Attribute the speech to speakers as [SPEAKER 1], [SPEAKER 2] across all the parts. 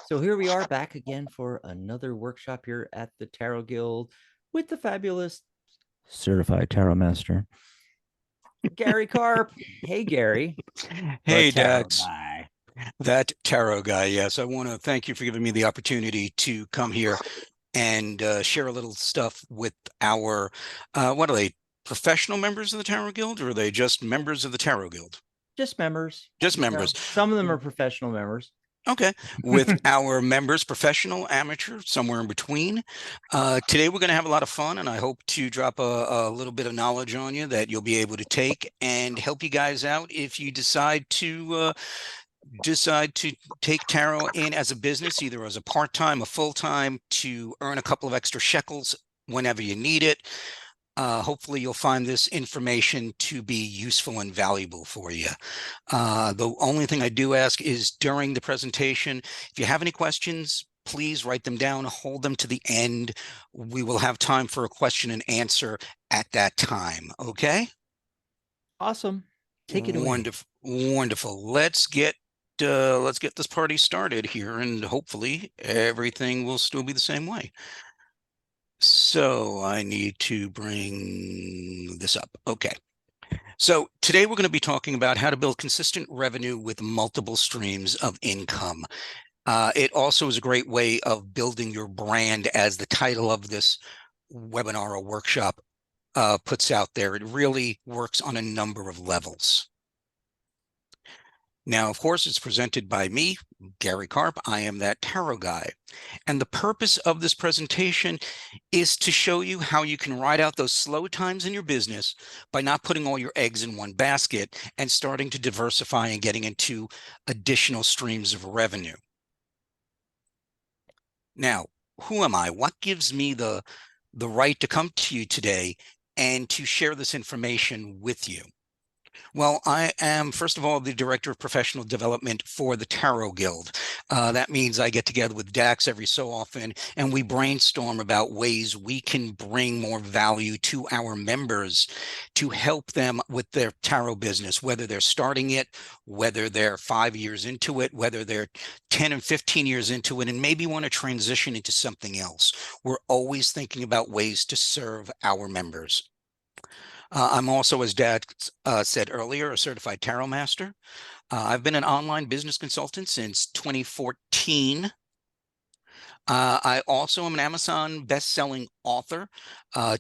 [SPEAKER 1] So here we are back again for another workshop here at the Tarot Guild with the fabulous certified tarot master, Gary Karp. Hey, Gary, the
[SPEAKER 2] Hey,
[SPEAKER 1] tarot
[SPEAKER 2] Dax,
[SPEAKER 1] guy.
[SPEAKER 2] that tarot guy. Yes, I want to thank you for giving me the opportunity to come here and share a little stuff with our, what are they, professional members of the Tarot Guild, or are they just members of the Tarot Guild?
[SPEAKER 1] Just members.
[SPEAKER 2] Just members.
[SPEAKER 1] Some of them are professional members.
[SPEAKER 2] Okay, with our members, professional, amateur, somewhere in between. Today we're going to have a lot of fun, and I hope to drop a little bit of knowledge on you that you'll be able to take and help you guys out if you decide to take tarot in as a business, either as a part-time, a full-time, to earn a couple of extra shekels whenever you need it. Hopefully you'll find this information to be useful and valuable for you. The only thing I do ask is during the presentation, if you have any questions, please write them down, hold them to the end. We will have time for a question and answer at that time. Okay?
[SPEAKER 1] Awesome. Take it away.
[SPEAKER 2] Wonderful, wonderful. Let's get this party started here, and hopefully everything will still be the same way. So I need to bring this up. Okay. So today we're going to be talking about how to build consistent revenue with multiple streams of income. It also is a great way of building your brand, as the title of this webinar or workshop puts out there. It really works on a number of levels. Now, of course, it's presented by me, Gary Karp. I am that tarot guy. And the purpose of this presentation is to show you how you can ride out those slow times in your business by not putting all your eggs in one basket and starting to diversify and getting into additional streams of revenue. Now, who am I? What gives me the right to come to you today and to share this information with you? Well, I am, first of all, the Director of Professional Development for the Tarot Guild. That means I get together with Dax every so often, and we brainstorm about ways we can bring more value to our members to help them with their tarot business, whether they're starting it, whether they're 5 years into it, whether they're 10 and 15 years into it, and maybe want to transition into something else. We're always thinking about ways to serve our members. I'm also, as Dad said earlier, a certified tarot master. I've been an online business consultant since 2014. I also am an Amazon best-selling author.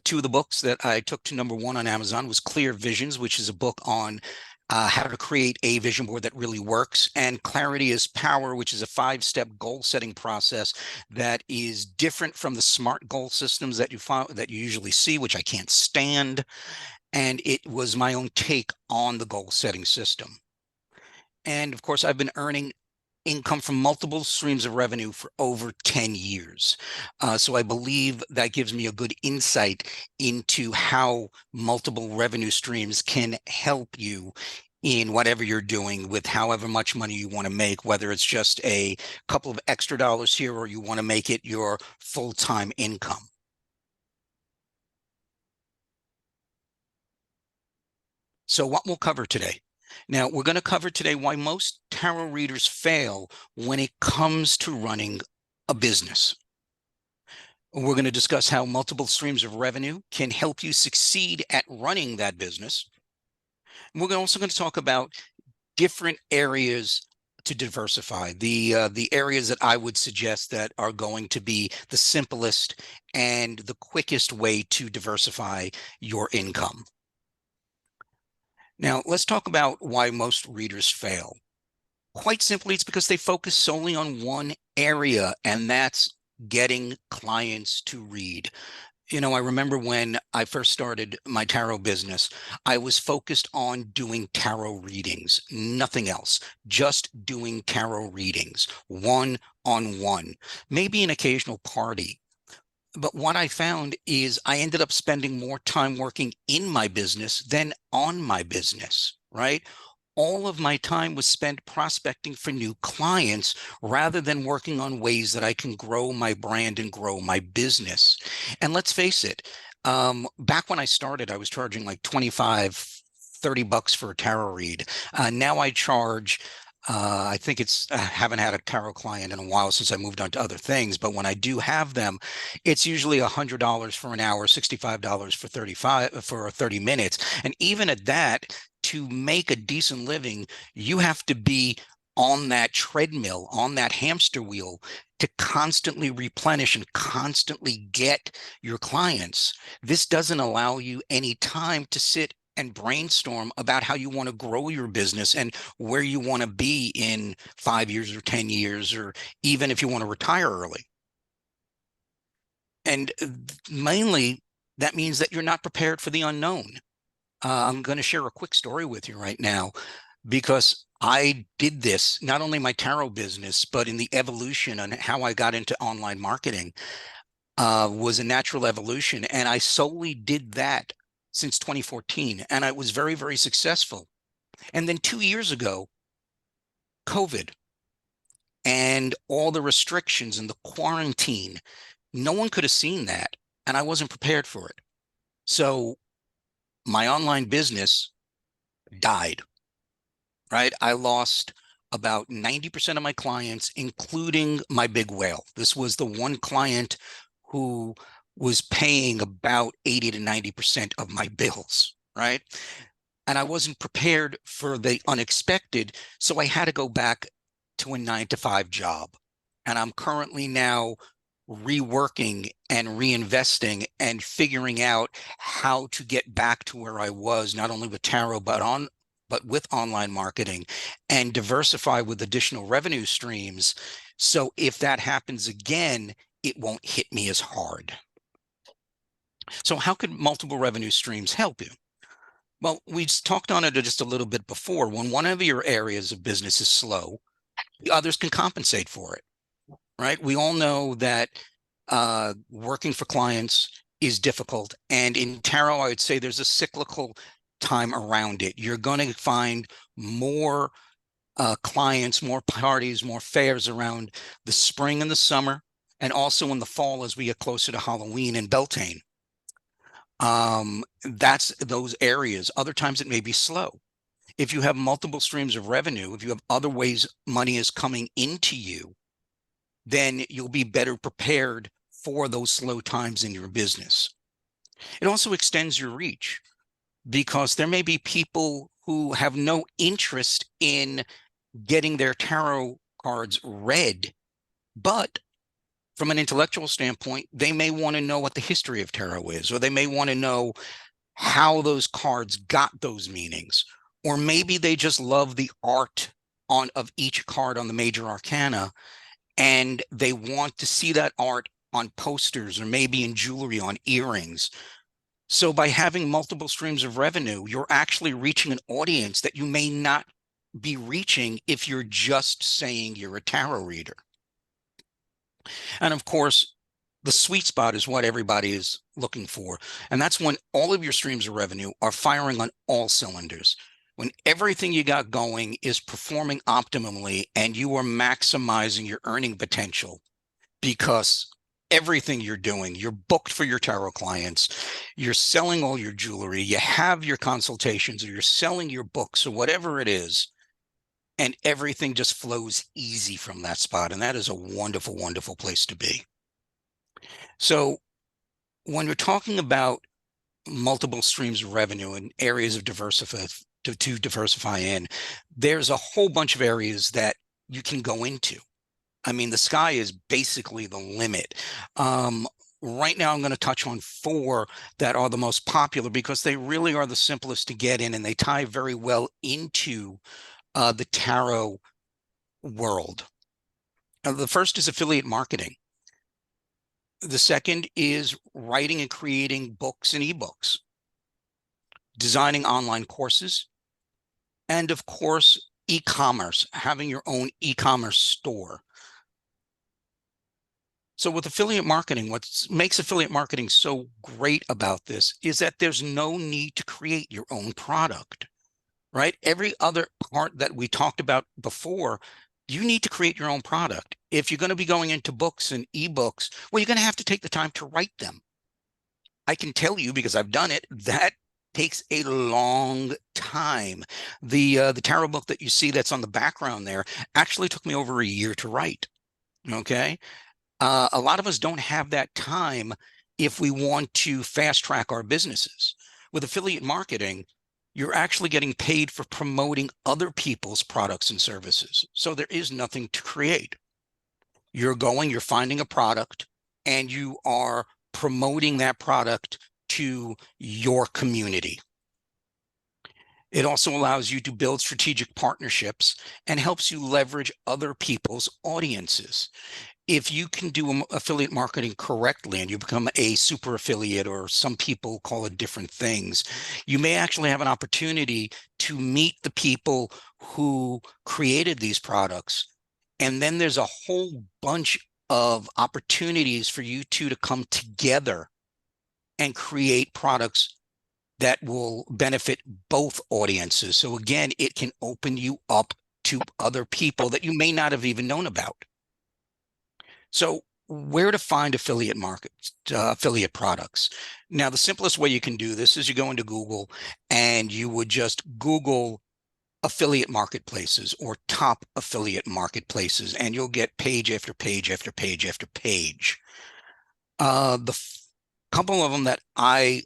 [SPEAKER 2] Two of the books that I took to #1 on Amazon was Clear Visions, which is a book on how to create a vision board that really works, and Clarity is Power, which is a 5-step goal-setting process that is different from the SMART goal systems that you usually see, which I can't stand. And it was my own take on the goal setting system. And of course, I've been earning income from multiple streams of revenue for over 10 years. So I believe that gives me a good insight into how multiple revenue streams can help you in whatever you're doing with however much money you want to make, whether it's just a couple of extra dollars here or you want to make it your full-time income. So what we'll cover today. Now, we're going to cover today why most tarot readers fail when it comes to running a business. We're going to discuss how multiple streams of revenue can help you succeed at running that business. We're also going to talk about different areas to diversify, the areas that I would suggest that are going to be the simplest and the quickest way to diversify your income. Now, let's talk about why most readers fail. Quite simply, it's because they focus solely on one area, and that's getting clients to read. You know, I remember when I first started my tarot business, I was focused on doing tarot readings, nothing else, just doing tarot readings, one-on-one, maybe an occasional party. But what I found is I ended up spending more time working in my business than on my business, right? All of my time was spent prospecting for new clients rather than working on ways that I can grow my brand and grow my business. And let's face it, back when I started, I was charging like 25, $30 for a tarot read. Now I charge I think I haven't had a tarot client in a while since I moved on to other things, but when I do have them, it's usually $100 for an hour, $65 for 30 minutes. And even at that, to make a decent living, you have to be on that treadmill, on that hamster wheel to constantly replenish and constantly get your clients. This doesn't allow you any time to sit and brainstorm about how you want to grow your business and where you want to be in 5 years or 10 years, or even if you want to retire early. And mainly, that means that you're not prepared for the unknown. I'm going to share a quick story with you right now because I did this, not only my tarot business, but in the evolution and how I got into online marketing was a natural evolution. And I solely did that since 2014. And I was very, very successful. And then 2 years ago, COVID and all the restrictions and the quarantine, no one could have seen that. And I wasn't prepared for it. So my online business died, right? I lost about 90% of my clients, including my big whale. This was the one client who was paying about 80 to 90% of my bills, right? And I wasn't prepared for the unexpected. So I had to go back to a 9-to-5 job. And I'm currently now reworking and reinvesting and figuring out how to get back to where I was, not only with tarot, but with online marketing, and diversify with additional revenue streams. So if that happens again, it won't hit me as hard. So how could multiple revenue streams help you? Well, we talked on it just a little bit before. When one of your areas of business is slow, the others can compensate for it, right? We all know that working for clients is difficult. And in tarot, I would say there's a cyclical time around it. You're going to find more clients, more parties, more fairs around the spring and the summer, and also in the fall as we get closer to Halloween and Beltane. That's those areas. Other times it may be slow. If you have multiple streams of revenue, if you have other ways money is coming into you, then you'll be better prepared for those slow times in your business. It also extends your reach because there may be people who have no interest in getting their tarot cards read, but from an intellectual standpoint, they may want to know what the history of tarot is, or they may want to know how those cards got those meanings, or maybe they just love the art of each card on the major arcana, and they want to see that art on posters or maybe in jewelry, on earrings. So by having multiple streams of revenue, you're actually reaching an audience that you may not be reaching if you're just saying you're a tarot reader. And of course, the sweet spot is what everybody is looking for. And that's when all of your streams of revenue are firing on all cylinders. When everything you got going is performing optimally and you are maximizing your earning potential because everything you're doing, you're booked for your tarot clients, you're selling all your jewelry, you have your consultations, or you're selling your books, or whatever it is, and everything just flows easy from that spot. And that is a wonderful, wonderful place to be. So when you're talking about multiple streams of revenue and areas of to diversify in, there's a whole bunch of areas that you can go into. I mean, the sky is basically the limit. Right now, I'm going to touch on 4 that are the most popular because they really are the simplest to get in, and they tie very well into the tarot world. The first is affiliate marketing. The second is writing and creating books and ebooks, designing online courses, and of course, e-commerce, having your own e-commerce store. So with affiliate marketing, what makes affiliate marketing so great about this is that there's no need to create your own product, right? Every other part that we talked about before, you need to create your own product. If you're going to be going into books and ebooks, well, you're going to have to take the time to write them. I can tell you, because I've done it, that Takes a long time. The tarot book that you see that's on the background there actually took me over a year to write. Okay. A lot of us don't have that time if we want to fast track our businesses. With affiliate marketing, you're actually getting paid for promoting other people's products and services. So there is nothing to create. You're finding a product, and you are promoting that product to your community. It also allows you to build strategic partnerships and helps you leverage other people's audiences. If you can do affiliate marketing correctly and you become a super affiliate, or some people call it different things, you may actually have an opportunity to meet the people who created these products. And then there's a whole bunch of opportunities for you two to come together and create products that will benefit both audiences. So again, it can open you up to other people that you may not have even known about. So where to find affiliate markets, affiliate products? Now, the simplest way you can do this is you go into Google and you would just Google affiliate marketplaces or top affiliate marketplaces, and you'll get page after page after page after page. The couple of them that I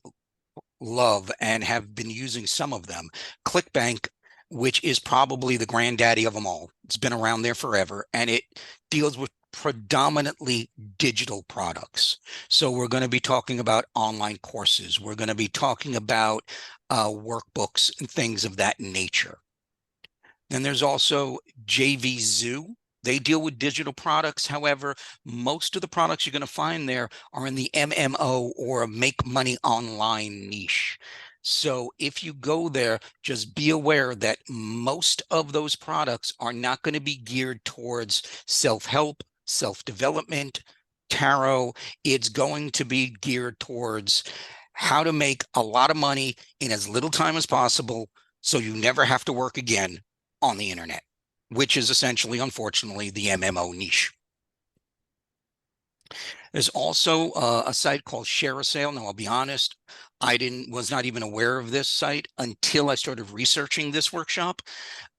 [SPEAKER 2] love and have been using some of them, ClickBank, which is probably the granddaddy of them all. It's been around there forever, and it deals with predominantly digital products. So we're going to be talking about online courses. We're going to be talking about workbooks and things of that nature. Then there's also JVZoo. They deal with digital products. However, most of the products you're going to find there are in the MMO or make money online niche. So if you go there, just be aware that most of those products are not going to be geared towards self-help, self-development, tarot. It's going to be geared towards how to make a lot of money in as little time as possible so you never have to work again on the internet, which is essentially, unfortunately, the MMO niche. There's also a site called Share a Sale. Now, I'll be honest, I was not even aware of this site until I started researching this workshop.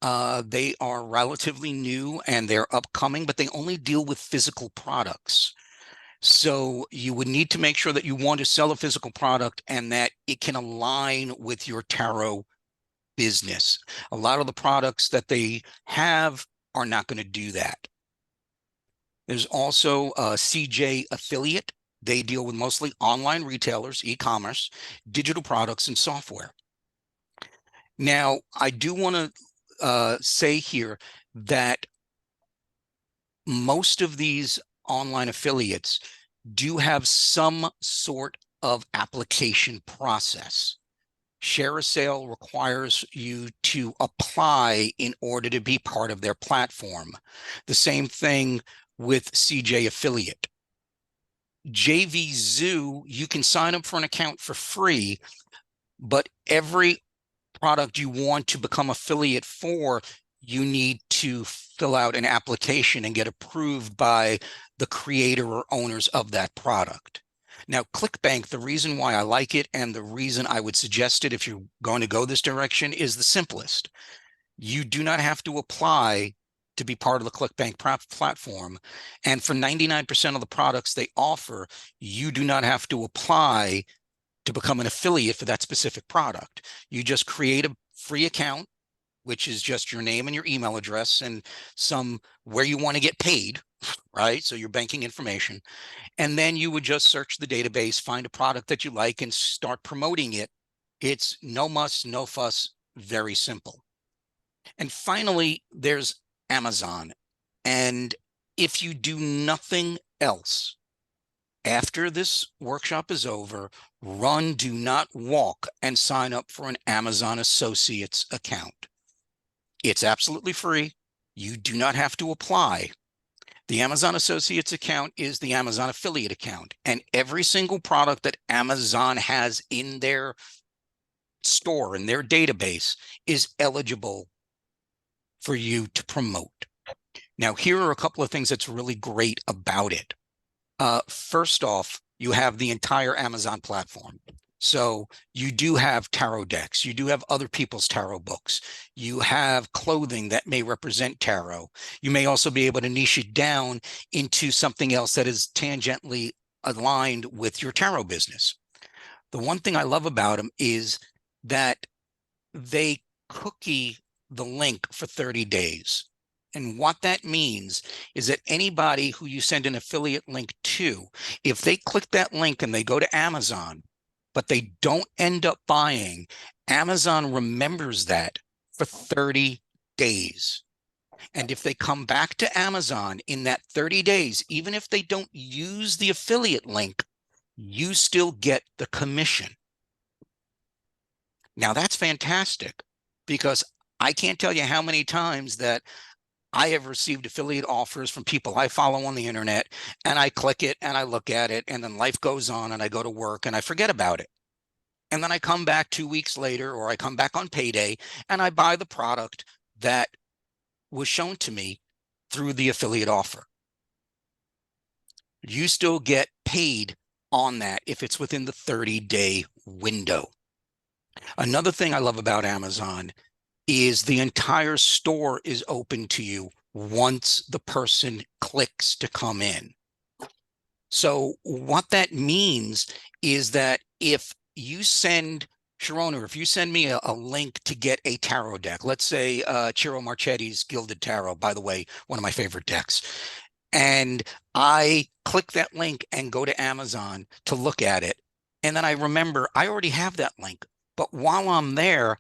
[SPEAKER 2] They are relatively new and they're upcoming, but they only deal with physical products. So you would need to make sure that you want to sell a physical product and that it can align with your tarot business. A lot of the products that they have are not going to do that. There's also a CJ Affiliate. They deal with mostly online retailers, e-commerce, digital products, and software. Now, I do want to say here that most of these online affiliates do have some sort of application process. Share a Sale requires you to apply in order to be part of their platform. The same thing with CJ Affiliate. JVZoo, you can sign up for an account for free, but every product you want to become affiliate for, you need to fill out an application and get approved by the creator or owners of that product. Now, ClickBank, the reason why I like it and the reason I would suggest it if you're going to go this direction is the simplest. You do not have to apply to be part of the ClickBank platform. And for 99% of the products they offer, you do not have to apply to become an affiliate for that specific product. You just create a free account, which is just your name and your email address and where you want to get paid, right? So your banking information. And then you would just search the database, find a product that you like, and start promoting it. It's no muss, no fuss, very simple. And finally, there's Amazon. And if you do nothing else, after this workshop is over, run, do not walk, and sign up for an Amazon Associates account. It's absolutely free. You do not have to apply. The Amazon Associates account is the Amazon affiliate account, and every single product that Amazon has in their store, in their database, is eligible for you to promote. Now, here are a couple of things that's really great about it. First off, you have the entire Amazon platform. So you do have tarot decks, you do have other people's tarot books, you have clothing that may represent tarot. You may also be able to niche it down into something else that is tangentially aligned with your tarot business. The one thing I love about them is that they cookie the link for 30 days. And what that means is that anybody who you send an affiliate link to, if they click that link and they go to Amazon, but they don't end up buying, Amazon remembers that for 30 days. And if they come back to Amazon in that 30 days, even if they don't use the affiliate link, you still get the commission. Now that's fantastic, because I can't tell you how many times that I have received affiliate offers from people I follow on the internet, and I click it and I look at it, and then life goes on and I go to work and I forget about it. And then I come back 2 weeks later, or I come back on payday and I buy the product that was shown to me through the affiliate offer. You still get paid on that if it's within the 30-day window. Another thing I love about Amazon is the entire store is open to you once the person clicks to come in. So what that means is that if you send Sharon, or if you send me a link to get a tarot deck, let's say Ciro Marchetti's Gilded Tarot, by the way, one of my favorite decks, and I click that link and go to Amazon to look at it, and then I remember I already have that link, but while I'm there,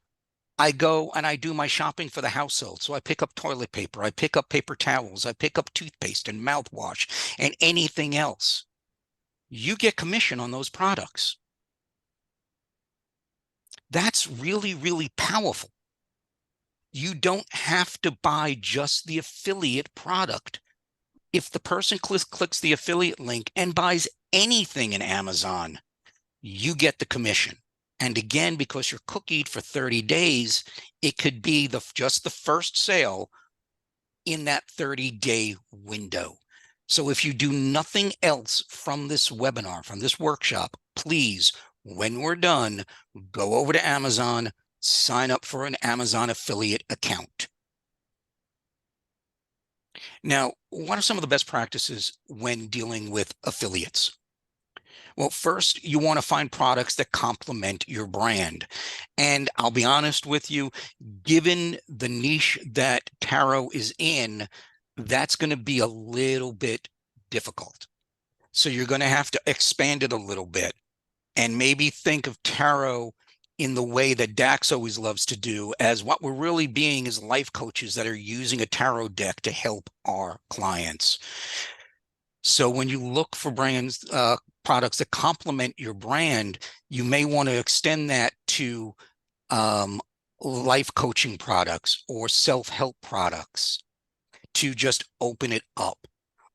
[SPEAKER 2] I go and I do my shopping for the household. So I pick up toilet paper, I pick up paper towels, I pick up toothpaste and mouthwash and anything else. You get commission on those products. That's really, really powerful. You don't have to buy just the affiliate product. If the person clicks the affiliate link and buys anything in Amazon, you get the commission. And again, because you're cookied for 30 days, it could be just the first sale in that 30-day window. So if you do nothing else from this webinar, from this workshop, please, when we're done, go over to Amazon, sign up for an Amazon affiliate account. Now, what are some of the best practices when dealing with affiliates? Well, first, you want to find products that complement your brand. And I'll be honest with you, given the niche that tarot is in, that's going to be a little bit difficult. So you're going to have to expand it a little bit and maybe think of tarot in the way that Dax always loves to do, as what we're really being is life coaches that are using a tarot deck to help our clients. So when you look for brands, products that complement your brand, you may want to extend that to life coaching products or self-help products to just open it up.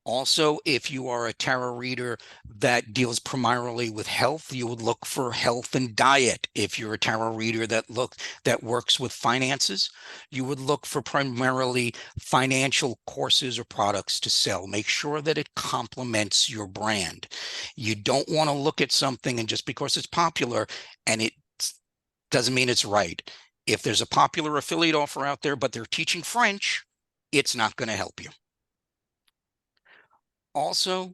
[SPEAKER 2] Also, if you are a tarot reader that deals primarily with health, you would look for health and diet. If you're a tarot reader that works with finances, you would look for primarily financial courses or products to sell. Make sure that it complements your brand. You don't want to look at something and just because it's popular and it doesn't mean it's right. If there's a popular affiliate offer out there, but they're teaching French, it's not going to help you. Also,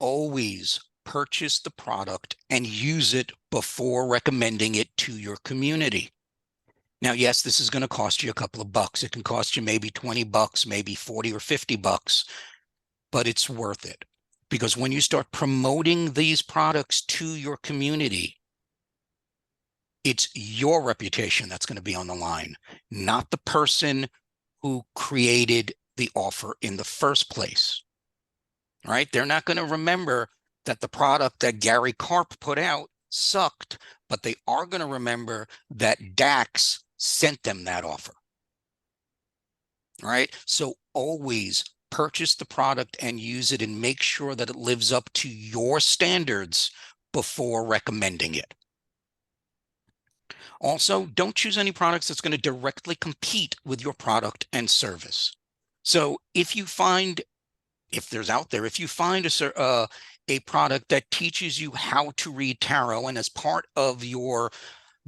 [SPEAKER 2] always purchase the product and use it before recommending it to your community. Now, yes, this is going to cost you a couple of bucks. It can cost you maybe 20 bucks, maybe 40 or 50 bucks, but it's worth it. Because when you start promoting these products to your community, it's your reputation that's going to be on the line, not the person who created the offer in the first place. Right? They're not going to remember that the product that Gary Karp put out sucked, but they are going to remember that Dax sent them that offer. Right? So always purchase the product and use it and make sure that it lives up to your standards before recommending it. Also, don't choose any products that's going to directly compete with your product and service. So if you find if you find a product that teaches you how to read tarot, and as part of your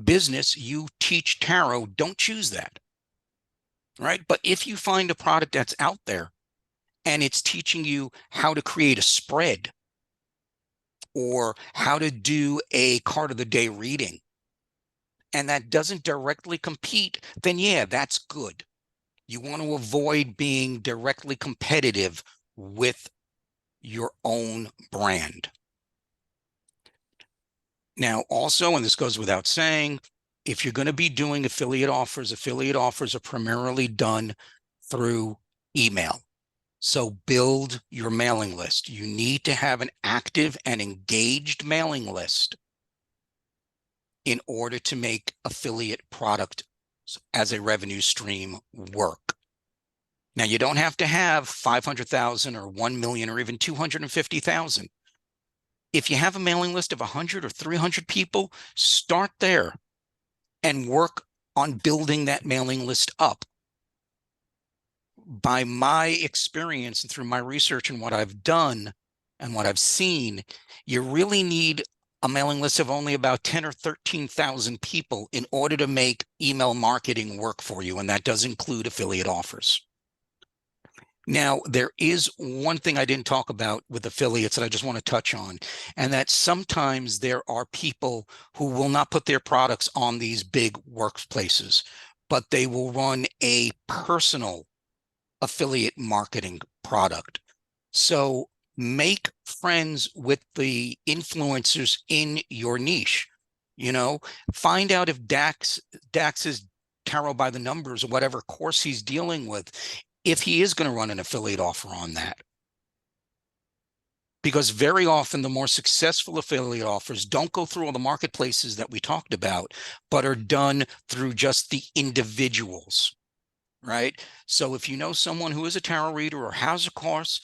[SPEAKER 2] business, you teach tarot, don't choose that, right? But if you find a product that's out there and it's teaching you how to create a spread or how to do a card of the day reading, and that doesn't directly compete, then yeah, that's good. You want to avoid being directly competitive with your own brand. Now, also, and this goes without saying, if you're going to be doing affiliate offers are primarily done through email. So build your mailing list. You need to have an active and engaged mailing list in order to make affiliate product as a revenue stream work. Now, you don't have to have 500,000 or 1 million or even 250,000. If you have a mailing list of 100 or 300 people, start there and work on building that mailing list up. By my experience and through my research and what I've done and what I've seen, you really need a mailing list of only about 10 or 13,000 people in order to make email marketing work for you. And that does include affiliate offers. Now, there is one thing I didn't talk about with affiliates that I just want to touch on, and that sometimes there are people who will not put their products on these big workplaces, but they will run a personal affiliate marketing product. So make friends with the influencers in your niche. You know, find out if Dax's Tarot by the Numbers or whatever course he's dealing with, if he is going to run an affiliate offer on that. Because very often the more successful affiliate offers don't go through all the marketplaces that we talked about, but are done through just the individuals, right? So if you know someone who is a tarot reader or has a course,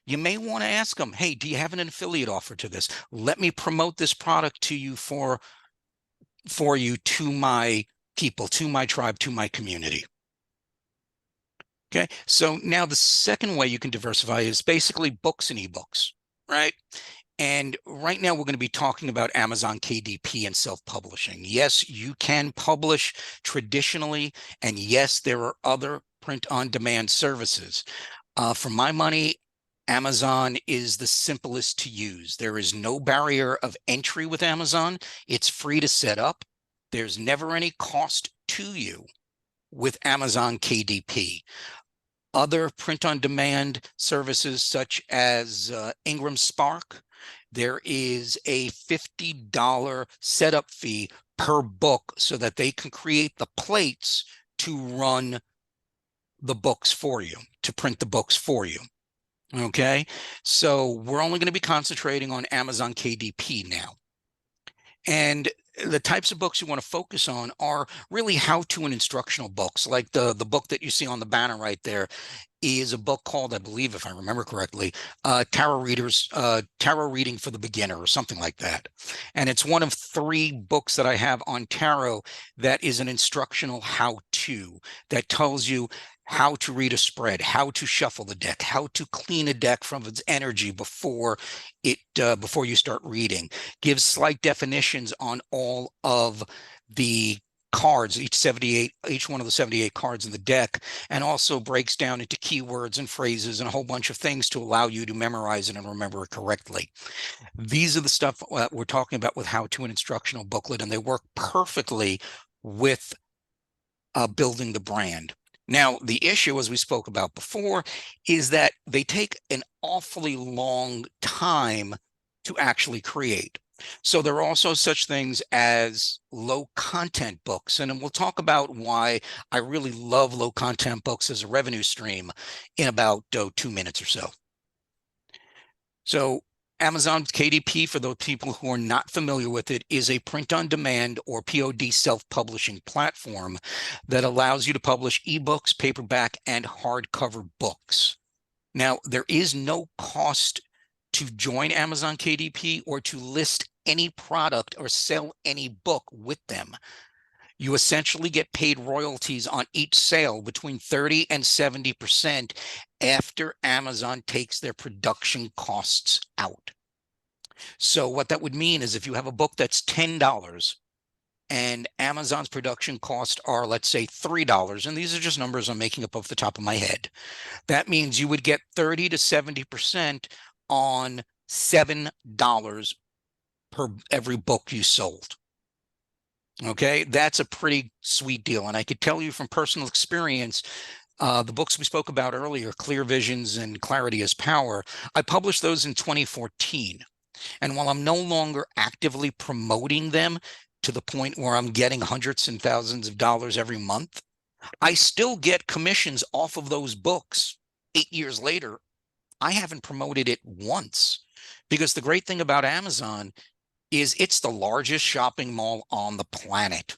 [SPEAKER 2] you may want to ask them, hey, do you have an affiliate offer to this? Let me promote this product to you for you, to my people, to my tribe, to my community. Okay, so now the second way you can diversify is basically books and ebooks, right? And right now we're going to be talking about Amazon KDP and self-publishing. Yes, you can publish traditionally, and yes, there are other print-on-demand services. For my money, Amazon is the simplest to use. There is no barrier of entry with Amazon. It's free to set up. There's never any cost to you with Amazon KDP. Other print-on-demand services such as Ingram Spark, there is a $50 setup fee per book so that they can create the plates to run the books for you, to print the books for you. Okay, so we're only going to be concentrating on Amazon KDP now. And the types of books you want to focus on are really how-to and instructional books, like the book that you see on the banner right there is a book called, I believe, if I remember correctly, Tarot Reading for the Beginner or something like that. And it's one of 3 books that I have on tarot that is an instructional how-to that tells you how to read a spread, how to shuffle the deck, how to clean a deck from its energy before you start reading. Gives slight definitions on all of the cards, each one of the 78 cards in the deck, and also breaks down into keywords and phrases and a whole bunch of things to allow you to memorize it and remember it correctly. These are the stuff we're talking about with how-to and instructional booklet, and they work perfectly with building the brand. Now, the issue, as we spoke about before, is that they take an awfully long time to actually create. So there are also such things as low content books. And we'll talk about why I really love low content books as a revenue stream in about 2 minutes or so. So Amazon KDP, for those people who are not familiar with it, is a print-on-demand or POD self-publishing platform that allows you to publish ebooks, paperback, and hardcover books. Now, there is no cost to join Amazon KDP or to list any product or sell any book with them. You essentially get paid royalties on each sale between 30 and 70% after Amazon takes their production costs out. So what that would mean is if you have a book that's $10 and Amazon's production costs are, let's say, $3, and these are just numbers I'm making up off the top of my head, that means you would get 30 to 70% on $7 per every book you sold. Okay, that's a pretty sweet deal. And I could tell you from personal experience, the books we spoke about earlier, Clear Visions and Clarity is Power, I published those in 2014. And while I'm no longer actively promoting them to the point where I'm getting hundreds and thousands of dollars every month, I still get commissions off of those books 8 years later. I haven't promoted it once, because the great thing about Amazon is it's the largest shopping mall on the planet,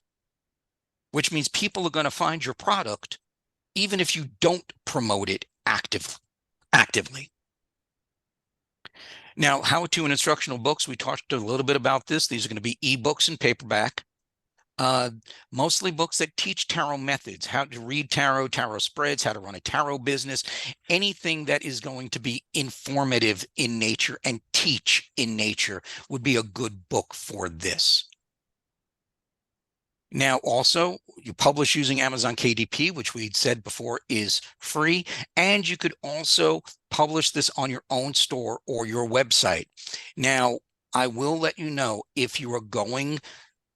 [SPEAKER 2] which means people are going to find your product even if you don't promote it actively. Now, how-to and instructional books, we talked a little bit about this. These are going to be ebooks and paperback. Mostly books that teach tarot methods, how to read tarot, tarot spreads, how to run a tarot business, anything that is going to be informative in nature and teach in nature would be a good book for this. Now, also, you publish using Amazon KDP, which we said before is free, and you could also publish this on your own store or your website. Now, I will let you know, if you are going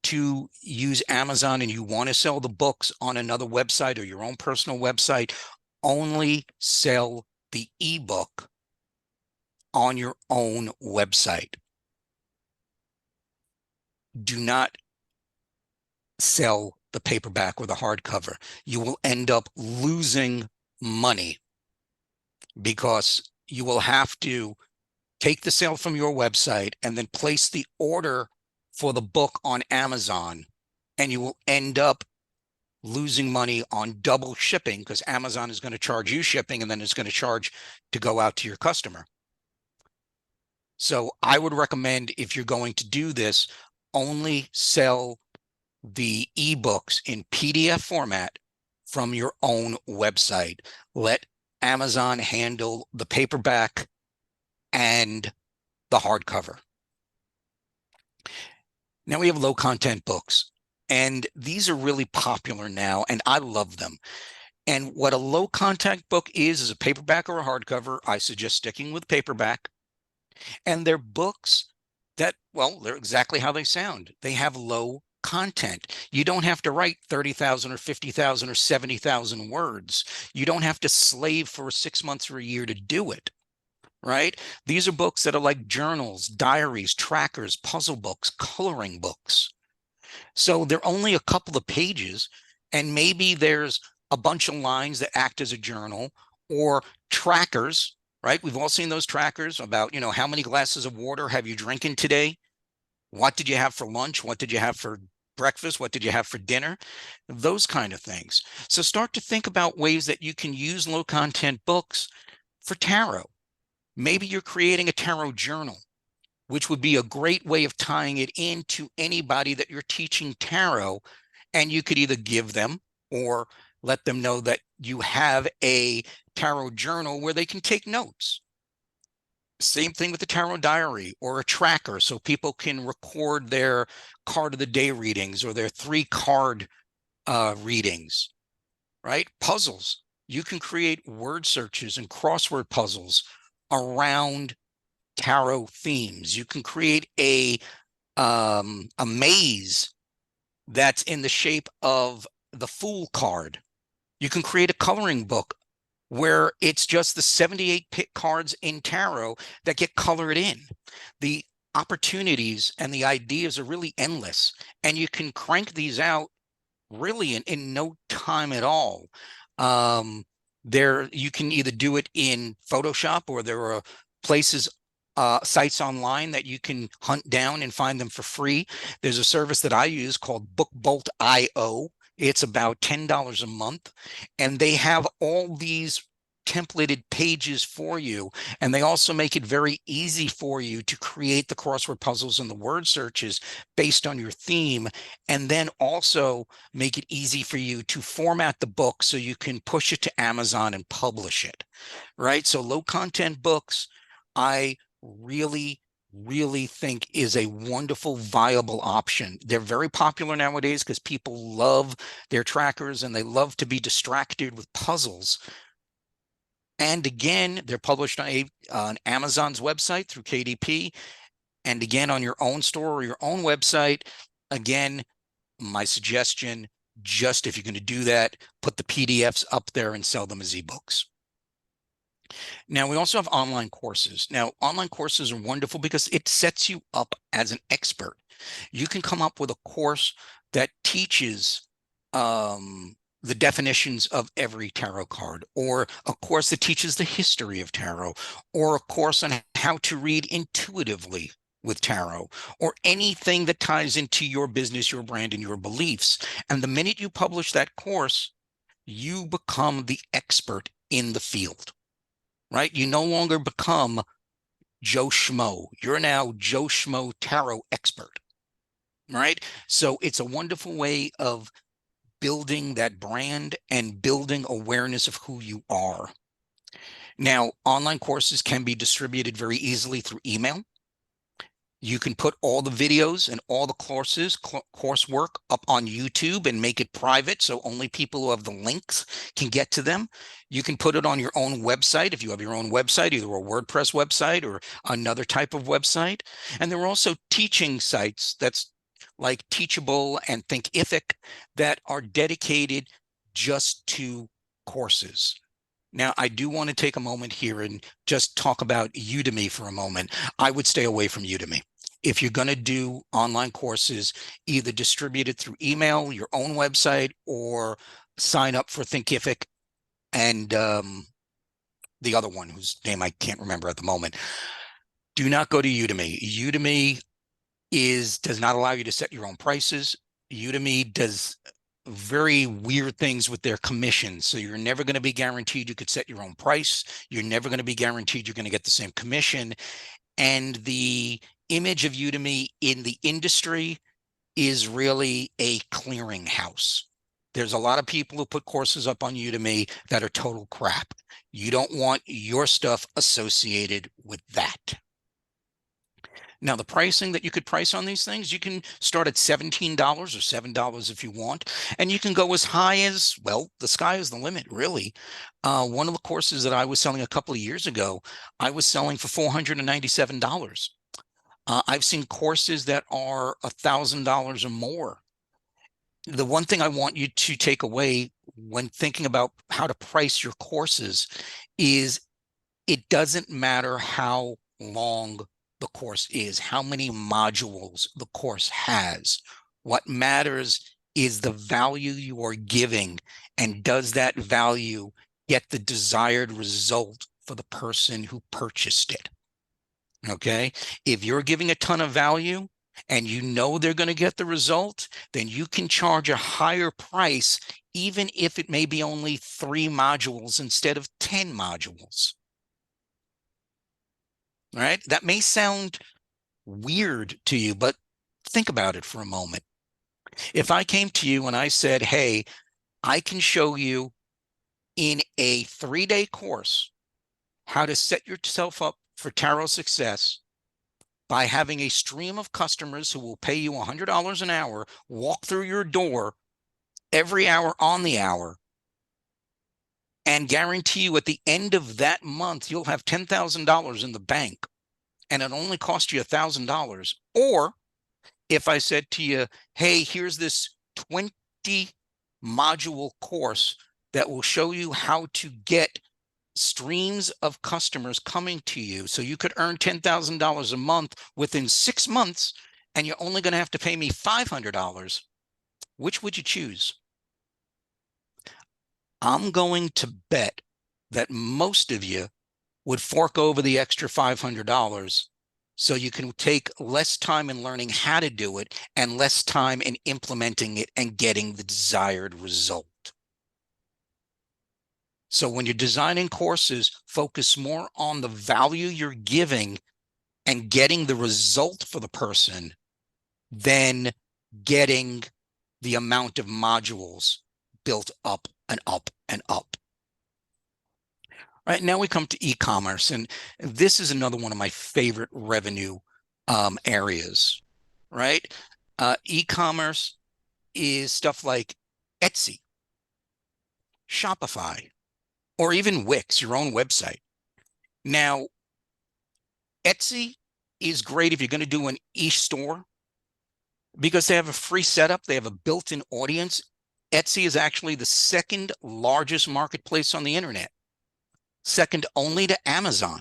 [SPEAKER 2] to use Amazon and you want to sell the books on another website or your own personal website, only sell the ebook on your own website. Do not sell the paperback or the hardcover. You will end up losing money because you will have to take the sale from your website and then place the order for the book on Amazon, and you will end up losing money on double shipping because Amazon is going to charge you shipping and then it's going to charge to go out to your customer. So I would recommend, if you're going to do this, only sell the ebooks in PDF format from your own website. Let Amazon handle the paperback and the hardcover. Now we have low content books, and these are really popular now, and I love them. And what a low content book is a paperback or a hardcover. I suggest sticking with paperback. And they're books that, well, they're exactly how they sound. They have low content. You don't have to write 30,000 or 50,000 or 70,000 words. You don't have to slave for 6 months or a year to do it, right? These are books that are like journals, diaries, trackers, puzzle books, coloring books. So they're only a couple of pages, and maybe there's a bunch of lines that act as a journal, or trackers, right? We've all seen those trackers about, how many glasses of water have you drinking today? What did you have for lunch? What did you have for breakfast? What did you have for dinner? Those kind of things. So start to think about ways that you can use low content books for tarot. Maybe you're creating a tarot journal, which would be a great way of tying it into anybody that you're teaching tarot. And you could either give them or let them know that you have a tarot journal where they can take notes. Same thing with the tarot diary or a tracker, so people can record their card of the day readings or their 3-card readings, right? Puzzles. You can create word searches and crossword puzzles around tarot themes. You can create a maze that's in the shape of the Fool card. You can create a coloring book where it's just the 78 cards in tarot that get colored in. The opportunities and the ideas are really endless, and you can crank these out really in no time at all. You can either do it in Photoshop, or there are places, sites online that you can hunt down and find them for free. There's a service that I use called BookBolt.io. It's about $10 a month, and they have all these templated pages for you. And they also make it very easy for you to create the crossword puzzles and the word searches based on your theme. And then also make it easy for you to format the book so you can push it to Amazon and publish it, right? So low content books, I really really think is a wonderful, viable option. They're very popular nowadays because people love their trackers and they love to be distracted with puzzles. And again, they're published on Amazon's website through KDP, and again on your own store or your own website. Again, my suggestion, just if you're going to do that, put the PDFs up there and sell them as ebooks. Now, we also have online courses. Now, online courses are wonderful because it sets you up as an expert. You can come up with a course that teaches the definitions of every tarot card, or a course that teaches the history of tarot, or a course on how to read intuitively with tarot, or anything that ties into your business, your brand, and your beliefs. And the minute you publish that course, you become the expert in the field, right? You no longer become Joe Schmo. You're now Joe Schmo tarot expert, right? So it's a wonderful way of building that brand and building awareness of who you are. Now, online courses can be distributed very easily through email. You can put all the videos and all the coursework up on YouTube and make it private so only people who have the links can get to them. You can put it on your own website if you have your own website, either a WordPress website or another type of website. And there are also teaching sites that's like Teachable and Thinkific that are dedicated just to courses. Now, I do want to take a moment here and just talk about Udemy for a moment. I would stay away from Udemy. If you're going to do online courses, either distribute it through email, your own website, or sign up for Thinkific and the other one whose name I can't remember at the moment. Do not go to Udemy. Udemy does not allow you to set your own prices. Udemy does very weird things with their commissions. So you're never going to be guaranteed you could set your own price. You're never going to be guaranteed you're going to get the same commission. And the image of Udemy in the industry is really a clearinghouse. There's a lot of people who put courses up on Udemy that are total crap. You don't want your stuff associated with that. Now, the pricing that you could price on these things, you can start at $17 or $7 if you want, and you can go as high as, well, the sky is the limit, really. One of the courses that I was selling a couple of years ago, I was selling for $497. I've seen courses that are $1,000 or more. The one thing I want you to take away when thinking about how to price your courses is it doesn't matter how long the course is, how many modules the course has. What matters is the value you are giving, and does that value get the desired result for the person who purchased it? Okay. If you're giving a ton of value and you know they're going to get the result, then you can charge a higher price, even if it may be only 3 modules instead of 10 modules. All right. That may sound weird to you, but think about it for a moment. If I came to you and I said, hey, I can show you in a 3-day course how to set yourself up for tarot success by having a stream of customers who will pay you $100 an hour, walk through your door every hour on the hour, and guarantee you at the end of that month, you'll have $10,000 in the bank, and it only cost you $1,000. Or if I said to you, hey, here's this 20 module course that will show you how to get streams of customers coming to you so you could earn $10,000 a month within 6 months, and you're only going to have to pay me $500, which would you choose? I'm going to bet that most of you would fork over the extra $500 so you can take less time in learning how to do it and less time in implementing it and getting the desired result. So when you're designing courses, focus more on the value you're giving and getting the result for the person than getting the amount of modules built up and up and up. All right, now we come to e-commerce, and this is another one of my favorite revenue areas, right? E-commerce is stuff like Etsy, Shopify, or even Wix, your own website. Now, Etsy is great if you're going to do an e-store because they have a free setup, they have a built-in audience. Etsy is actually the second largest marketplace on the internet, second only to Amazon.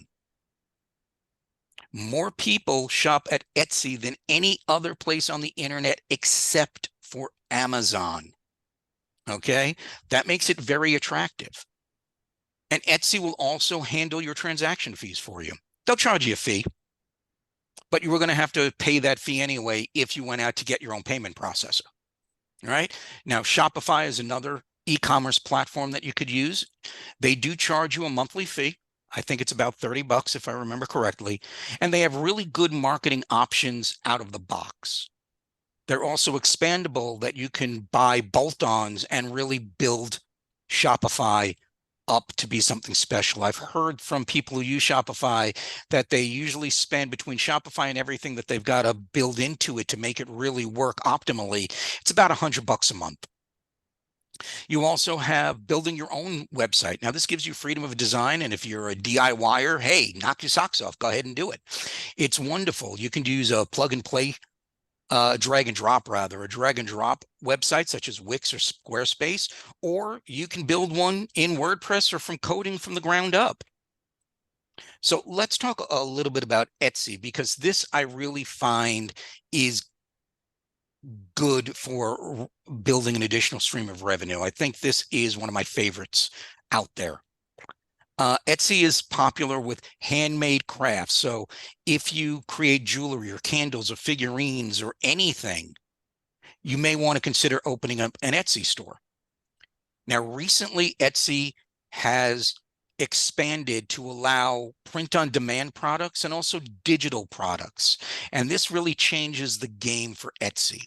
[SPEAKER 2] More people shop at Etsy than any other place on the internet except for Amazon. Okay, that makes it very attractive. And Etsy will also handle your transaction fees for you. They'll charge you a fee, but you were going to have to pay that fee anyway if you went out to get your own payment processor. All right. Now, Shopify is another e-commerce platform that you could use. They do charge you a monthly fee. I think it's about $30 if I remember correctly. And they have really good marketing options out of the box. They're also expandable that you can buy bolt-ons and really build Shopify up to be something special. I've heard from people who use Shopify that they usually spend between Shopify and everything that they've got to build into it to make it really work optimally. It's about $100 a month. You also have building your own website. Now, this gives you freedom of design. And if you're a DIYer, hey, knock your socks off. Go ahead and do it. It's wonderful. You can use a plug and play drag and drop website such as Wix or Squarespace, or you can build one in WordPress or from coding from the ground up. So let's talk a little bit about Etsy, because this I really find is good for building an additional stream of revenue. I think this is one of my favorites out there. Etsy is popular with handmade crafts. So if you create jewelry or candles or figurines or anything, you may want to consider opening up an Etsy store. Now, recently, Etsy has expanded to allow print-on-demand products and also digital products. And this really changes the game for Etsy.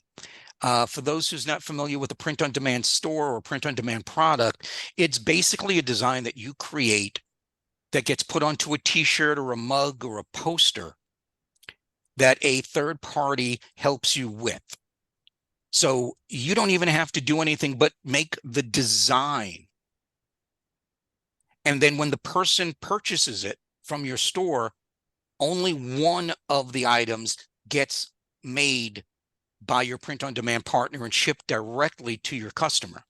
[SPEAKER 2] For those who's not familiar with a print-on-demand store or print-on-demand product, it's basically a design that you create that gets put onto a t-shirt or a mug or a poster that a third party helps you with. So you don't even have to do anything but make the design. And then when the person purchases it from your store, only one of the items gets made by your print-on-demand partner and shipped directly to your customer.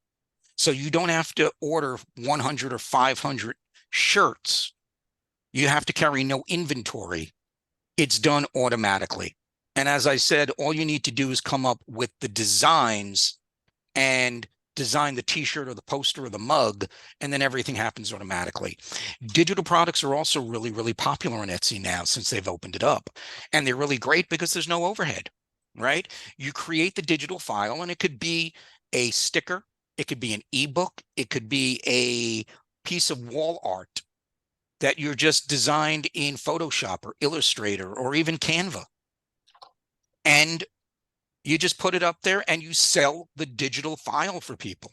[SPEAKER 2] So you don't have to order 100 or 500 shirts. You have to carry no inventory. It's done automatically. And as I said, all you need to do is come up with the designs and design the t-shirt or the poster or the mug, and then everything happens automatically. Digital products are also really, really popular on Etsy now since they've opened it up. And they're really great because there's no overhead, right? You create the digital file, and it could be a sticker, it could be an ebook, it could be a piece of wall art that you're just designed in Photoshop or Illustrator or even Canva. And you just put it up there and you sell the digital file for people.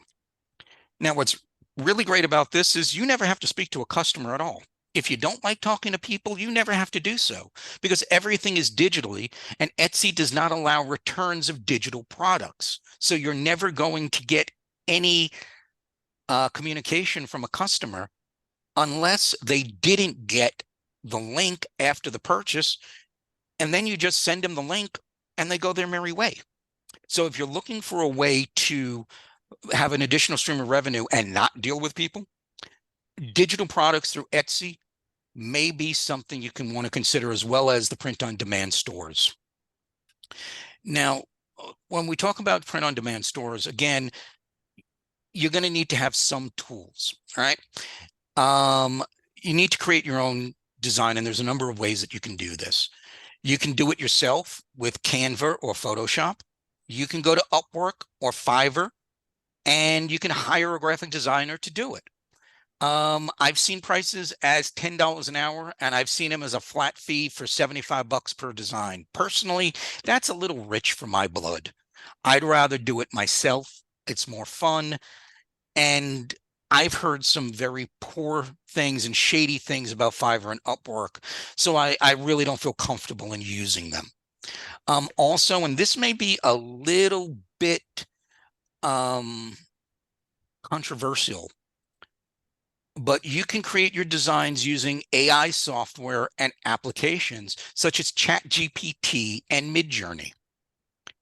[SPEAKER 2] Now, what's really great about this is you never have to speak to a customer at all. If you don't like talking to people, you never have to do so because everything is digitally, and Etsy does not allow returns of digital products. So you're never going to get any communication from a customer unless they didn't get the link after the purchase, and then you just send them the link and they go their merry way. So if you're looking for a way to have an additional stream of revenue and not deal with people, digital products through Etsy may be something you can want to consider, as well as the print-on-demand stores. Now, when we talk about print-on-demand stores, again, you're going to need to have some tools, all right? You need to create your own design, and there's a number of ways that you can do this. You can do it yourself with Canva or Photoshop. You can go to Upwork or Fiverr, and you can hire a graphic designer to do it. I've seen prices as $10 an hour, and I've seen them as a flat fee for $75 per design. Personally, that's a little rich for my blood. I'd rather do it myself. It's more fun. And I've heard some very poor things and shady things about Fiverr and Upwork, so I really don't feel comfortable in using them. Also, and this may be a little bit controversial, but you can create your designs using AI software and applications such as ChatGPT and Midjourney.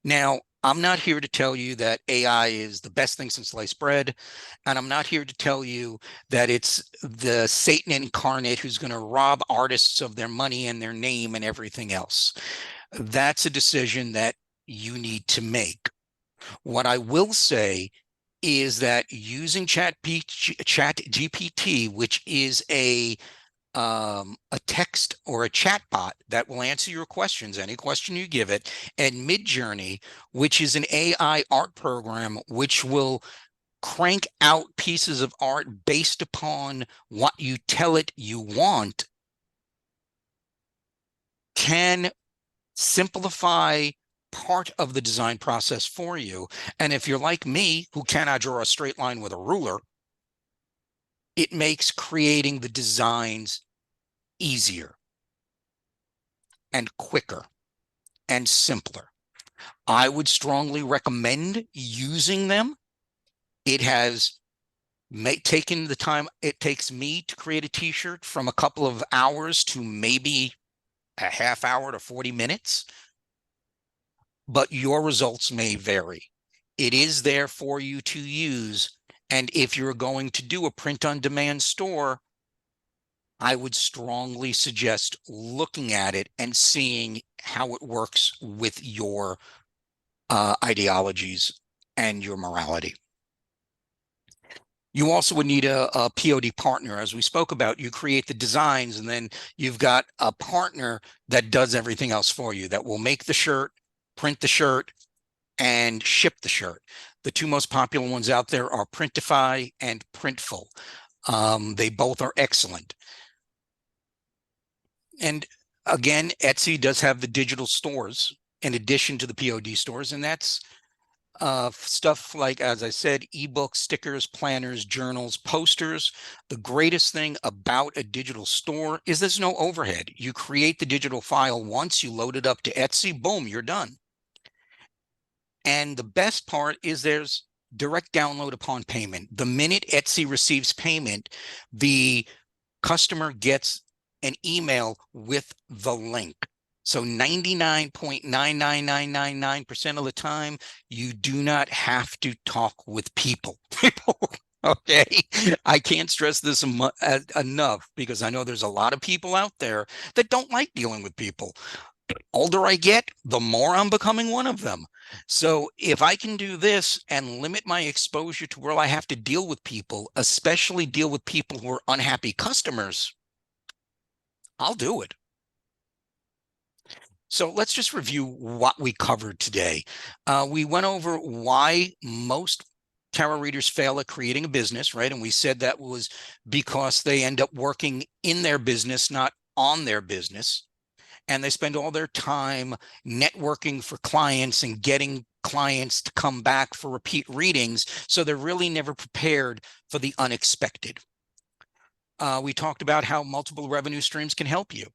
[SPEAKER 2] Now, I'm not here to tell you that AI is the best thing since sliced bread, and I'm not here to tell you that it's the Satan incarnate who's going to rob artists of their money and their name and everything else. That's a decision that you need to make. What I will say is that using ChatGPT, which is a text or a chat bot that will answer your questions, any question you give it, and Midjourney, which is an AI art program, which will crank out pieces of art based upon what you tell it you want, can simplify part of the design process for you. And if you're like me, who cannot draw a straight line with a ruler, it makes creating the designs easier and quicker and simpler. I would strongly recommend using them. It has taken the time it takes me to create a t-shirt from a couple of hours to maybe a half hour to 40 minutes, but your results may vary. It is there for you to use. And if you're going to do a print on demand store, I would strongly suggest looking at it and seeing how it works with your ideologies and your morality. You also would need a POD partner. As we spoke about, you create the designs and then you've got a partner that does everything else for you, that will make the shirt, print the shirt, and ship the shirt. The two most popular ones out there are Printify and Printful. They both are excellent. And again, Etsy does have the digital stores in addition to the POD stores, and that's stuff like, as I said, ebooks, stickers, planners, journals, posters. The greatest thing about a digital store is there's no overhead. You create the digital file once, you load it up to Etsy, boom, you're done. And the best part is there's direct download upon payment. The minute Etsy receives payment, the customer gets an email with the link. So 99.99999% of the time, you do not have to talk with people. Okay, I can't stress this enough because I know there's a lot of people out there that don't like dealing with people. Older I get, the more I'm becoming one of them. So if I can do this and limit my exposure to where I have to deal with people, especially deal with people who are unhappy customers, I'll do it. So let's just review what we covered today. We went over why most tarot readers fail at creating a business, right? And we said that was because they end up working in their business, not on their business. And they spend all their time networking for clients and getting clients to come back for repeat readings. So they're really never prepared for the unexpected. We talked about how multiple revenue streams can help you,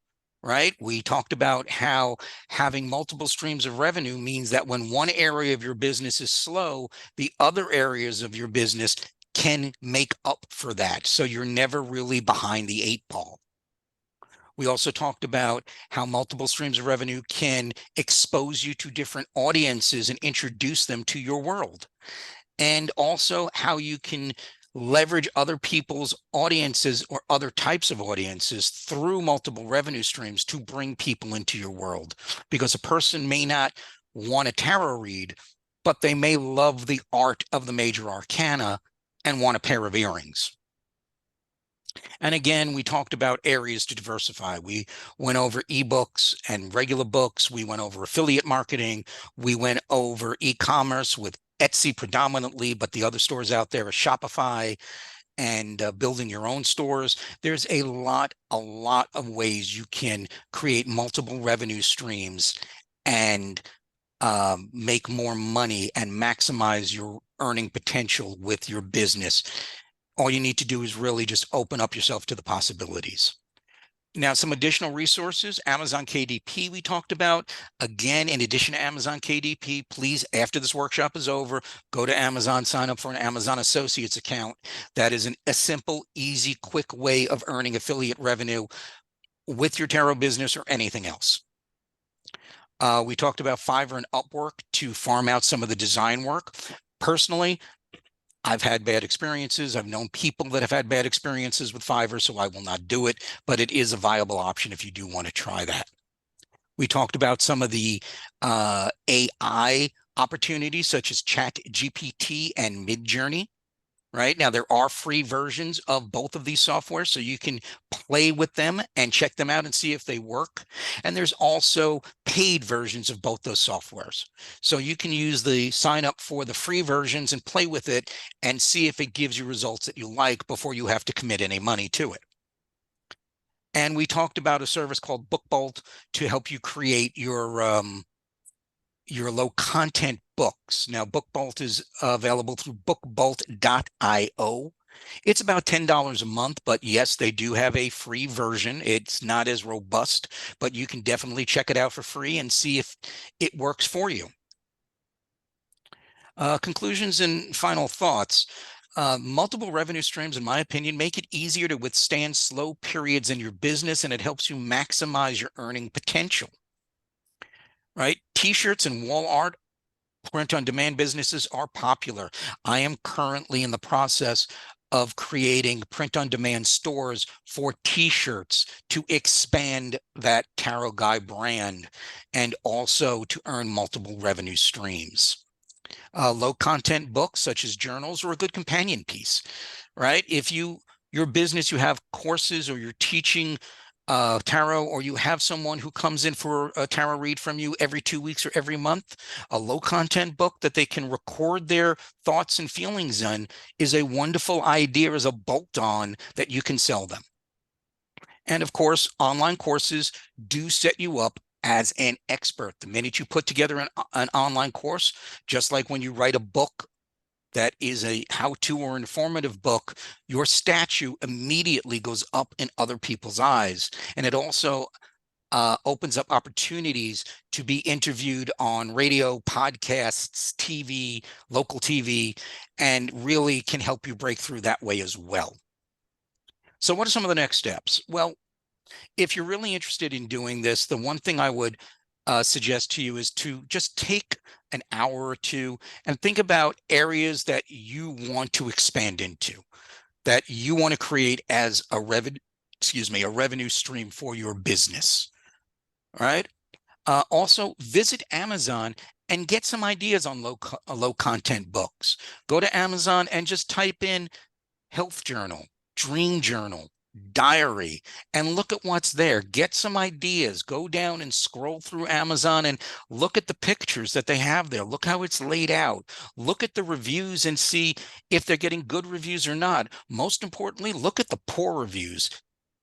[SPEAKER 2] right? We talked about how having multiple streams of revenue means that when one area of your business is slow, the other areas of your business can make up for that. So you're never really behind the eight ball. We also talked about how multiple streams of revenue can expose you to different audiences and introduce them to your world. And also how you can leverage other people's audiences or other types of audiences through multiple revenue streams to bring people into your world. Because a person may not want a tarot read, but they may love the art of the major arcana and want a pair of earrings. And again, we talked about areas to diversify. We went over ebooks and regular books. We went over affiliate marketing. We went over e-commerce with Etsy predominantly, but the other stores out there are Shopify and building your own stores. There's a lot of ways you can create multiple revenue streams and make more money and maximize your earning potential with your business. All you need to do is really just open up yourself to the possibilities. Now, some additional resources, Amazon KDP we talked about. Again, in addition to Amazon KDP, please, after this workshop is over, go to Amazon, sign up for an Amazon Associates account. That is a simple, easy, quick way of earning affiliate revenue with your tarot business or anything else. We talked about Fiverr and Upwork to farm out some of the design work. Personally, I've had bad experiences. I've known people that have had bad experiences with Fiverr, so I will not do it, but it is a viable option if you do want to try that. We talked about some of the AI opportunities such as ChatGPT and Midjourney. Right now, there are free versions of both of these softwares, so you can play with them and check them out and see if they work. And there's also paid versions of both those softwares. So you can use the sign up for the free versions and play with it and see if it gives you results that you like before you have to commit any money to it. And we talked about a service called BookBolt to help you create your low content books. Now, BookBolt is available through bookbolt.io. It's about $10 a month, but yes, they do have a free version. It's not as robust, but you can definitely check it out for free and see if it works for you. Conclusions and final thoughts. Multiple revenue streams, in my opinion, make it easier to withstand slow periods in your business, and it helps you maximize your earning potential. Right? T-shirts and wall art print-on-demand businesses are popular. I am currently in the process of creating print-on-demand stores for T-shirts to expand that Tarot Guy brand and also to earn multiple revenue streams. Low-content books such as journals are a good companion piece, right? If your business, you have courses or you're teaching tarot, or you have someone who comes in for a tarot read from you every 2 weeks or every month, a low content book that they can record their thoughts and feelings in is a wonderful idea as a bolt on that you can sell them. And of course, online courses do set you up as an expert. The minute you put together an online course, just like when you write a book that is a how-to or informative book, your statue immediately goes up in other people's eyes. And it also opens up opportunities to be interviewed on radio, podcasts, TV, local TV, and really can help you break through that way as well. So what are some of the next steps? Well, if you're really interested in doing this, the one thing I would suggest to you is to just take an hour or two and think about areas that you want to expand into, that you want to create as a revenue stream for your business. All right. Also, visit Amazon and get some ideas on low content books. Go to Amazon and just type in health journal, dream journal, diary, and look at what's there. Get some ideas. Go down and scroll through Amazon and look at the pictures that they have there. Look how it's laid out. Look at the reviews and see if they're getting good reviews or not. Most importantly, look at the poor reviews.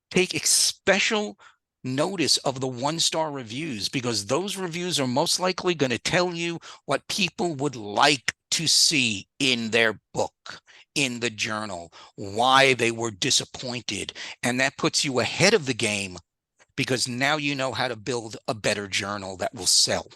[SPEAKER 2] Take special notice of the one-star reviews, because those reviews are most likely going to tell you what people would like to see in their book, in the journal, why they were disappointed. And that puts you ahead of the game, because now you know how to build a better journal that will sell.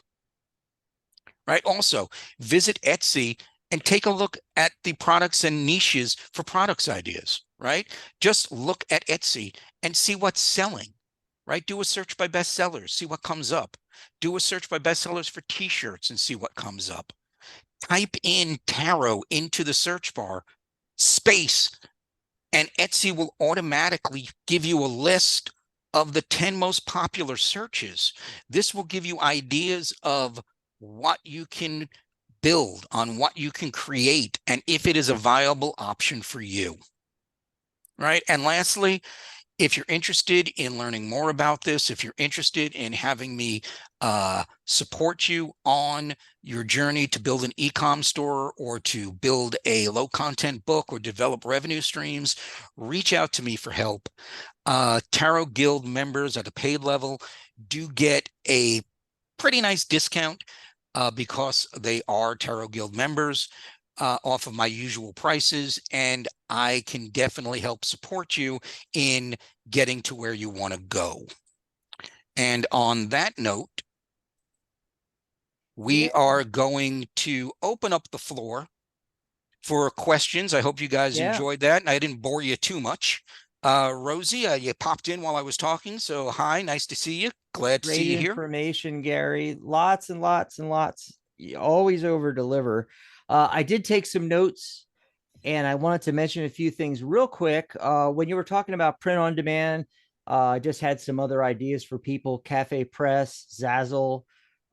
[SPEAKER 2] Right? Also, visit Etsy and take a look at the products and niches for products ideas, right? Just look at Etsy and see what's selling, right? Do a search by bestsellers, see what comes up. Do a search by bestsellers for T-shirts and see what comes up. Type in tarot into the search bar, space, and Etsy will automatically give you a list of the 10 most popular searches. This will give you ideas of what you can build, on what you can create, and if it is a viable option for you. Right? And lastly, if you're interested in learning more about this, if you're interested in having me support you on your journey to build an e-com store or to build a low content book or develop revenue streams, reach out to me for help. Tarot Guild members at a paid level do get a pretty nice discount because they are Tarot Guild members. off of my usual prices, and I can definitely help support you in getting to where you want to go. And on that note, we
[SPEAKER 1] Yeah.
[SPEAKER 2] are going to open up the floor for questions. I hope you guys
[SPEAKER 1] Yeah.
[SPEAKER 2] enjoyed that and I didn't bore you too much. Rosie, you popped in while I was talking, so hi, nice to see you. Glad to see
[SPEAKER 1] Great
[SPEAKER 2] you here.
[SPEAKER 1] information, Gary. Lots and lots and lots. You always over deliver. I did take some notes and I wanted to mention a few things real quick. When you were talking about print on demand, I just had some other ideas for people: Cafe Press, Zazzle,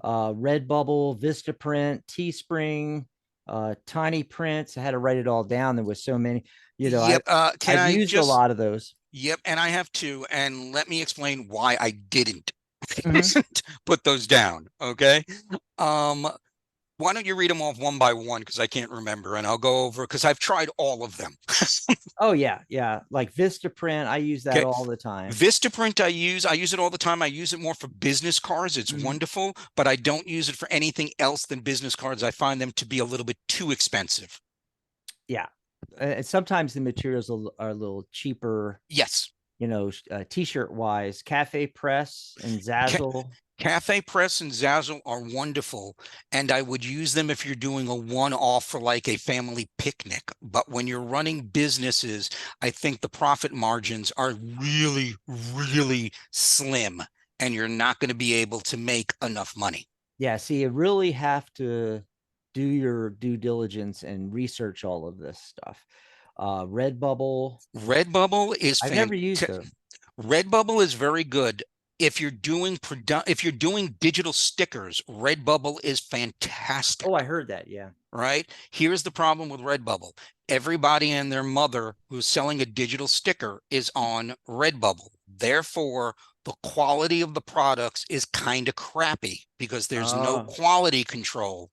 [SPEAKER 1] Redbubble, Vistaprint, Teespring, Tiny Prints. I had to write it all down. There was so many. You know,
[SPEAKER 2] Yep. Can
[SPEAKER 1] I've
[SPEAKER 2] I
[SPEAKER 1] used a
[SPEAKER 2] just,
[SPEAKER 1] lot of those.
[SPEAKER 2] yep, and I have two, and let me explain why I didn't
[SPEAKER 1] Mhm.
[SPEAKER 2] put those down. Okay. Um, why don't you read them off one by one? Because I can't remember, and I'll go over because I've tried all of them.
[SPEAKER 1] Oh yeah, yeah. Like Vistaprint, I use that
[SPEAKER 2] Okay.
[SPEAKER 1] all the time.
[SPEAKER 2] Vistaprint I use it all the time. I use it more for business cards. It's
[SPEAKER 1] Mhm.
[SPEAKER 2] wonderful, but I don't use it for anything else than business cards. I find them to be a little bit too expensive.
[SPEAKER 1] Yeah, and sometimes the materials are a little cheaper.
[SPEAKER 2] Yes.
[SPEAKER 1] T-shirt wise, Cafe Press and
[SPEAKER 2] Ca
[SPEAKER 1] Zazzle.
[SPEAKER 2] Cafe Press and Zazzle are wonderful, and I would use them if you're doing a one-off for like a family picnic. But when you're running businesses, I think the profit margins are really, really slim, and you're not going to be able to make enough money.
[SPEAKER 1] Yeah, see, you really have to do your due diligence and research all of this stuff. Redbubble,
[SPEAKER 2] Redbubble is
[SPEAKER 1] I've never used
[SPEAKER 2] fantastic.
[SPEAKER 1] them.
[SPEAKER 2] Redbubble is very good. If you're doing digital stickers, Redbubble is fantastic.
[SPEAKER 1] Oh, I heard that. Yeah.
[SPEAKER 2] Right? Here's the problem with Redbubble. Everybody and their mother who's selling a digital sticker is on Redbubble. Therefore, the quality of the products is kind of crappy because there's no
[SPEAKER 1] Oh,
[SPEAKER 2] quality control.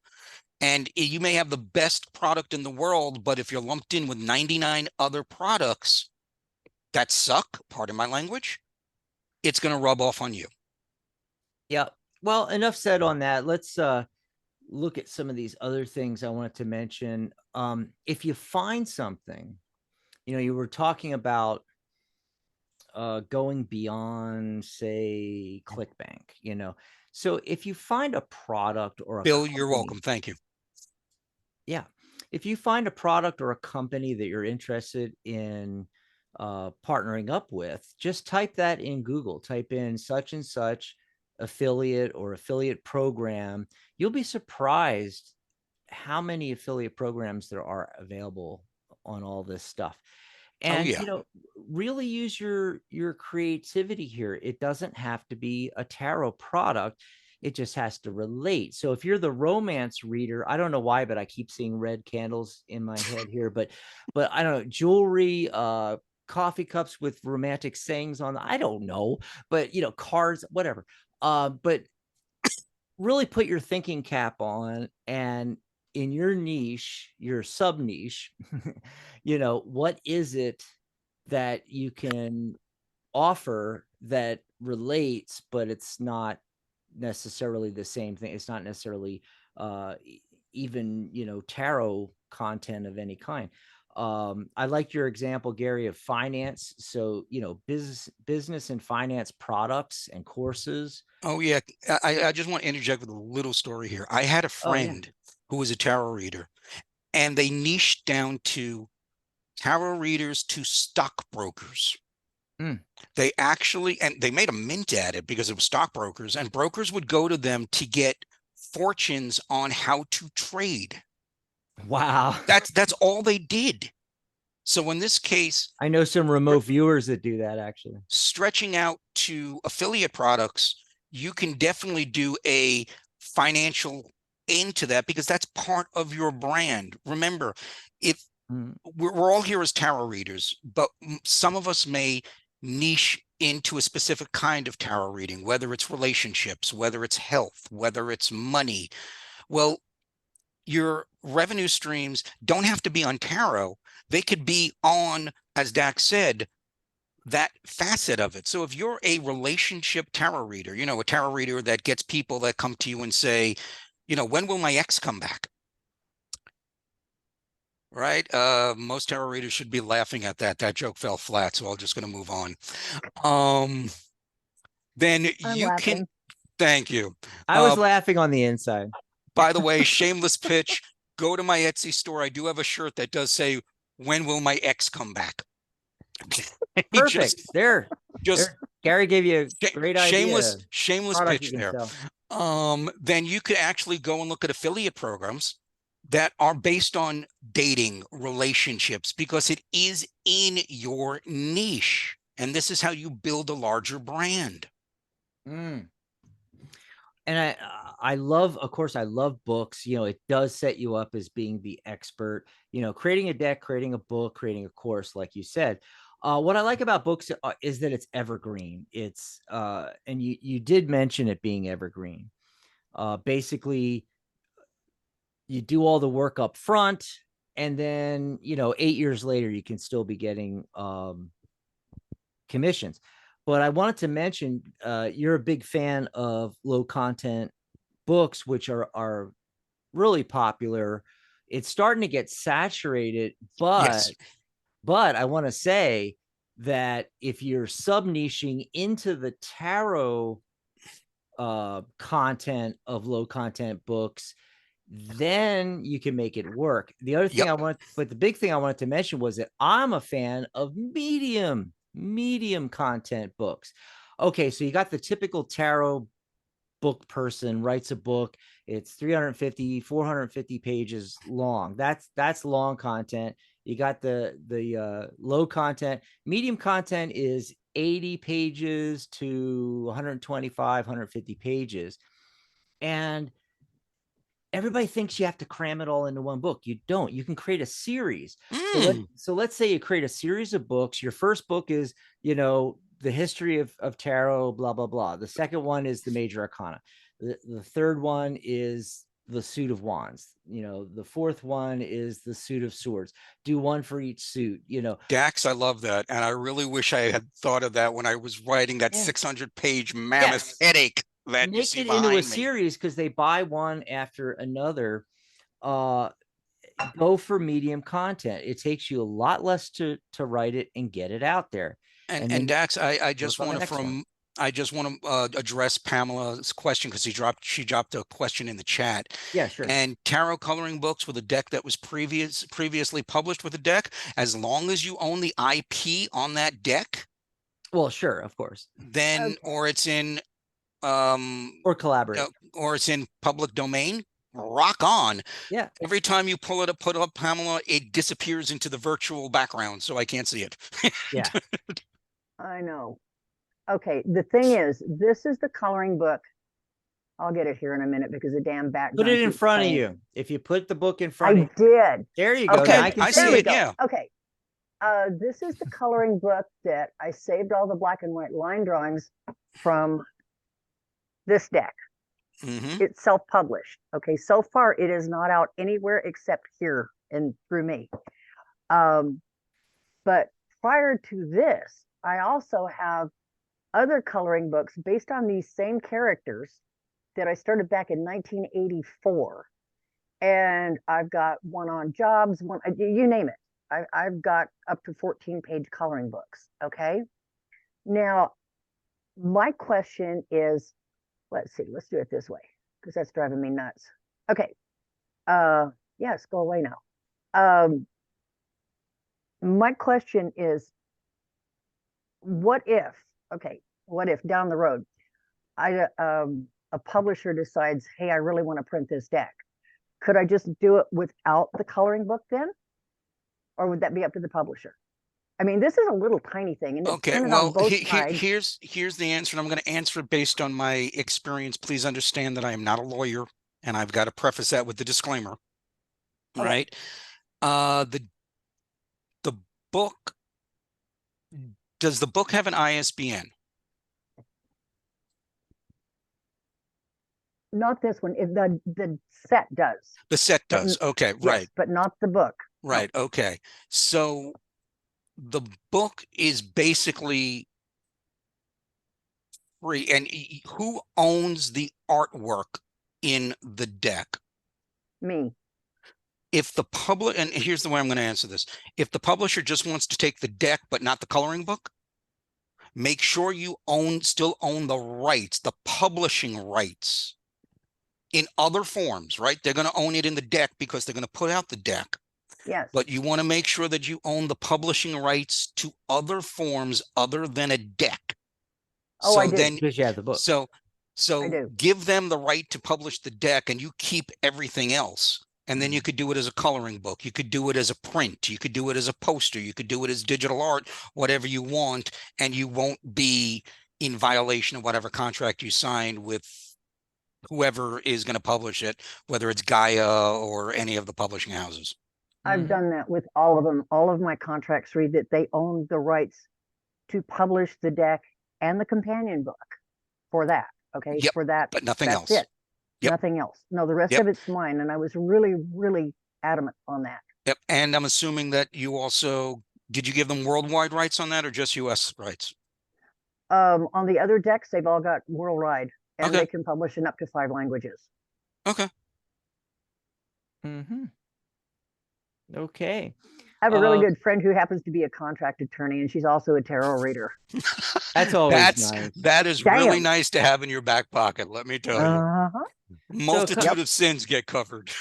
[SPEAKER 2] And you may have the best product in the world, but if you're lumped in with 99 other products that suck, pardon my language, it's going to rub off on you.
[SPEAKER 1] yeah. Well, enough said on that. Let's look at some of these other things I wanted to mention. If you find something, you were talking about going beyond, say, ClickBank. So if you find a product or a
[SPEAKER 2] Bill, you're
[SPEAKER 1] company,
[SPEAKER 2] welcome. Thank you.
[SPEAKER 1] yeah, if you find a product or a company that you're interested in partnering up with, just type that in Google. Type in such and such affiliate or affiliate program. You'll be surprised how many affiliate programs there are available on all this stuff.
[SPEAKER 2] Oh,
[SPEAKER 1] And
[SPEAKER 2] yeah.
[SPEAKER 1] really use your creativity here. It doesn't have to be a tarot product. It just has to relate. So if you're the romance reader, I don't know why, but I keep seeing red candles in my head here. But I don't know, jewelry, coffee cups with romantic sayings on. I don't know, but cards, whatever. But really put your thinking cap on, and in your niche, your sub niche, what is it that you can offer that relates, but it's not necessarily the same thing. It's not necessarily even, tarot content of any kind. I like your example, Gary, of finance. So, business and finance products and courses.
[SPEAKER 2] Oh, yeah. I just want to interject with a little story here. I had a
[SPEAKER 1] Oh, yeah.
[SPEAKER 2] friend who was a tarot reader, and they niched down to tarot readers to stockbrokers.
[SPEAKER 1] Mm.
[SPEAKER 2] And they made a mint at it because it was stockbrokers, and brokers would go to them to get fortunes on how to trade.
[SPEAKER 1] Wow.
[SPEAKER 2] That's all they did. So in this case,
[SPEAKER 1] I know some remote viewers that do that actually.
[SPEAKER 2] stretching out to affiliate products, you can definitely do a financial into that because that's part of your brand. Remember, if
[SPEAKER 1] Mm.
[SPEAKER 2] we're all here as tarot readers, but some of us may niche into a specific kind of tarot reading, whether it's relationships, whether it's health, whether it's money. Well, your revenue streams don't have to be on tarot. They could be on, as Dax said, that facet of it. So if you're a relationship tarot reader, a tarot reader that gets people that come to you and say, when will my ex come back? right? Most tarot readers should be laughing at that. That joke fell flat, so I'm just going to move on. Then
[SPEAKER 3] I'm
[SPEAKER 2] you can,
[SPEAKER 3] laughing.
[SPEAKER 2] thank you.
[SPEAKER 1] I was laughing on the inside.
[SPEAKER 2] By the way, shameless pitch, go to my Etsy store. I do have a shirt that does say, "When will my ex come back?"
[SPEAKER 1] Perfect.
[SPEAKER 2] Just
[SPEAKER 1] Gary gave you a great idea.
[SPEAKER 2] shameless
[SPEAKER 1] Product you
[SPEAKER 2] pitch
[SPEAKER 1] can
[SPEAKER 2] there.
[SPEAKER 1] sell.
[SPEAKER 2] Then you could actually go and look at affiliate programs that are based on dating relationships because it is in your niche. And this is how you build a larger brand.
[SPEAKER 1] Mm. And I love, of course, I love books. You know, it does set you up as being the expert, you know, creating a deck, creating a book, creating a course, like you said. What I like about books is that it's evergreen. It's and you did mention it being evergreen. Basically, you do all the work up front, and then, you know, 8 years later, you can still be getting commissions. But I wanted to mention, you're a big fan of low content books, which are really popular. It's starting to get saturated,
[SPEAKER 2] Yes.
[SPEAKER 1] but I want to say that if you're sub niching into the tarot content of low content books, then you can make it work. The other thing
[SPEAKER 2] Yep.
[SPEAKER 1] but the big thing I wanted to mention was that I'm a fan of medium content books. Okay, so you got the typical tarot book person writes a book. It's 350, 450 pages long. That's long content. You got the low content. Medium content is 80 pages to 125, 150 pages. And everybody thinks you have to cram it all into one book. You don't. You can create a series. So let's say you create a series of books. Your first book is, you know, the history of tarot, blah blah blah. The second one is the major arcana. The third one is the suit of wands. You know, the fourth one is the suit of swords. Do one for each suit. You know,
[SPEAKER 2] Dax, I love that. And I really wish I had thought of that when I was writing that
[SPEAKER 1] yeah.
[SPEAKER 2] 600-page mammoth
[SPEAKER 1] Yes.
[SPEAKER 2] headache that you
[SPEAKER 1] Make
[SPEAKER 2] see
[SPEAKER 1] it into a
[SPEAKER 2] behind me.
[SPEAKER 1] series because they buy one after another. Go for medium content. It takes you a lot less to write it and get it out there. And
[SPEAKER 2] And
[SPEAKER 1] then
[SPEAKER 2] Dax, I
[SPEAKER 1] work
[SPEAKER 2] just
[SPEAKER 1] on the
[SPEAKER 2] want to
[SPEAKER 1] next one.
[SPEAKER 2] address Pamela's question because she dropped a question in the chat.
[SPEAKER 1] Yeah, sure.
[SPEAKER 2] And tarot coloring books with a deck that was previously published with a deck, as long as you own the IP on that deck,
[SPEAKER 1] Well, sure, of course.
[SPEAKER 2] then
[SPEAKER 3] Okay.
[SPEAKER 2] or it's in
[SPEAKER 1] Collaborate.
[SPEAKER 2] or it's in public domain, rock on.
[SPEAKER 1] Yeah.
[SPEAKER 2] Every time you put up Pamela, it disappears into the virtual background, so I can't see it.
[SPEAKER 1] Yeah.
[SPEAKER 3] I know. Okay, the thing is, this is the coloring book. I'll get it here in a minute because the damn
[SPEAKER 1] Put
[SPEAKER 3] background
[SPEAKER 1] it in
[SPEAKER 3] keeps
[SPEAKER 1] front
[SPEAKER 3] playing.
[SPEAKER 1] of you. If you put the book in front
[SPEAKER 3] I
[SPEAKER 1] of you,
[SPEAKER 3] did.
[SPEAKER 1] there you go. Now
[SPEAKER 3] Okay,
[SPEAKER 1] I can
[SPEAKER 2] I
[SPEAKER 3] there
[SPEAKER 2] see
[SPEAKER 3] we
[SPEAKER 2] it.
[SPEAKER 3] go.
[SPEAKER 2] Yeah.
[SPEAKER 3] Okay. This is the coloring book that I saved all the black and white line drawings from this deck.
[SPEAKER 2] Mm-hmm.
[SPEAKER 3] It's self-published. Okay, so far it is not out anywhere except here and through me. But prior to this, I also have other coloring books based on these same characters that I started back in 1984. And I've got one on jobs, one, you name it. I've got up to 14-page coloring books. Okay. Now, my question is, let's see, let's do it this way because that's driving me nuts. Okay. Yes, go away now. My question is, what if, okay, what if down the road, a publisher decides, hey, I really want to print this deck. Could I just do it without the coloring book then? Or would that be up to the publisher? I mean, this is a little tiny thing and it's
[SPEAKER 2] Okay,
[SPEAKER 3] printed on
[SPEAKER 2] well,
[SPEAKER 3] both sides.
[SPEAKER 2] here's the answer, and I'm going to answer it based on my experience. Please understand that I am not a lawyer, and I've got to preface that with the disclaimer.
[SPEAKER 3] Okay.
[SPEAKER 2] Right? The book, does the book have an ISBN?
[SPEAKER 3] Not this one. The set does.
[SPEAKER 2] The set
[SPEAKER 3] But
[SPEAKER 2] does. Okay,
[SPEAKER 3] yes,
[SPEAKER 2] right,
[SPEAKER 3] but not the book.
[SPEAKER 2] right. Okay. So the book is basically free, and who owns the artwork in the deck?
[SPEAKER 3] Me.
[SPEAKER 2] if the public, and here's the way I'm going to answer this. If the publisher just wants to take the deck, but not the coloring book, make sure you still own the rights, the publishing rights in other forms, right? They're going to own it in the deck because they're going to put out the deck.
[SPEAKER 3] Yes.
[SPEAKER 2] But you want to make sure that you own the publishing rights to other forms other than a deck.
[SPEAKER 3] Oh, I do.
[SPEAKER 1] Because you have the book.
[SPEAKER 2] So
[SPEAKER 3] I do.
[SPEAKER 2] give them the right to publish the deck and you keep everything else. And then you could do it as a coloring book. You could do it as a print. You could do it as a poster. You could do it as digital art, whatever you want. And you won't be in violation of whatever contract you signed with whoever is going to publish it, whether it's Gaia or any of the publishing houses.
[SPEAKER 3] I've done that with all of them. All of my contracts read that they own the rights to publish the deck and the companion book for that. Okay.
[SPEAKER 2] Yep,
[SPEAKER 3] For that.
[SPEAKER 2] but nothing
[SPEAKER 3] that's
[SPEAKER 2] else.
[SPEAKER 3] It.
[SPEAKER 2] Yep.
[SPEAKER 3] Nothing else. No, the rest
[SPEAKER 2] Yep.
[SPEAKER 3] of it's mine. And I was really, really adamant on that.
[SPEAKER 2] Yep. And I'm assuming that you also, did you give them worldwide rights on that or just US rights?
[SPEAKER 3] On the other decks, they've all got worldwide and
[SPEAKER 2] Okay.
[SPEAKER 3] they can publish in up to 5 languages.
[SPEAKER 2] Okay.
[SPEAKER 1] Okay.
[SPEAKER 3] I have a really good friend who happens to be a contract attorney, and she's also a tarot reader.
[SPEAKER 1] That's always nice.
[SPEAKER 2] That is really nice to have in your back pocket, let me tell you. Multitude of sins get covered.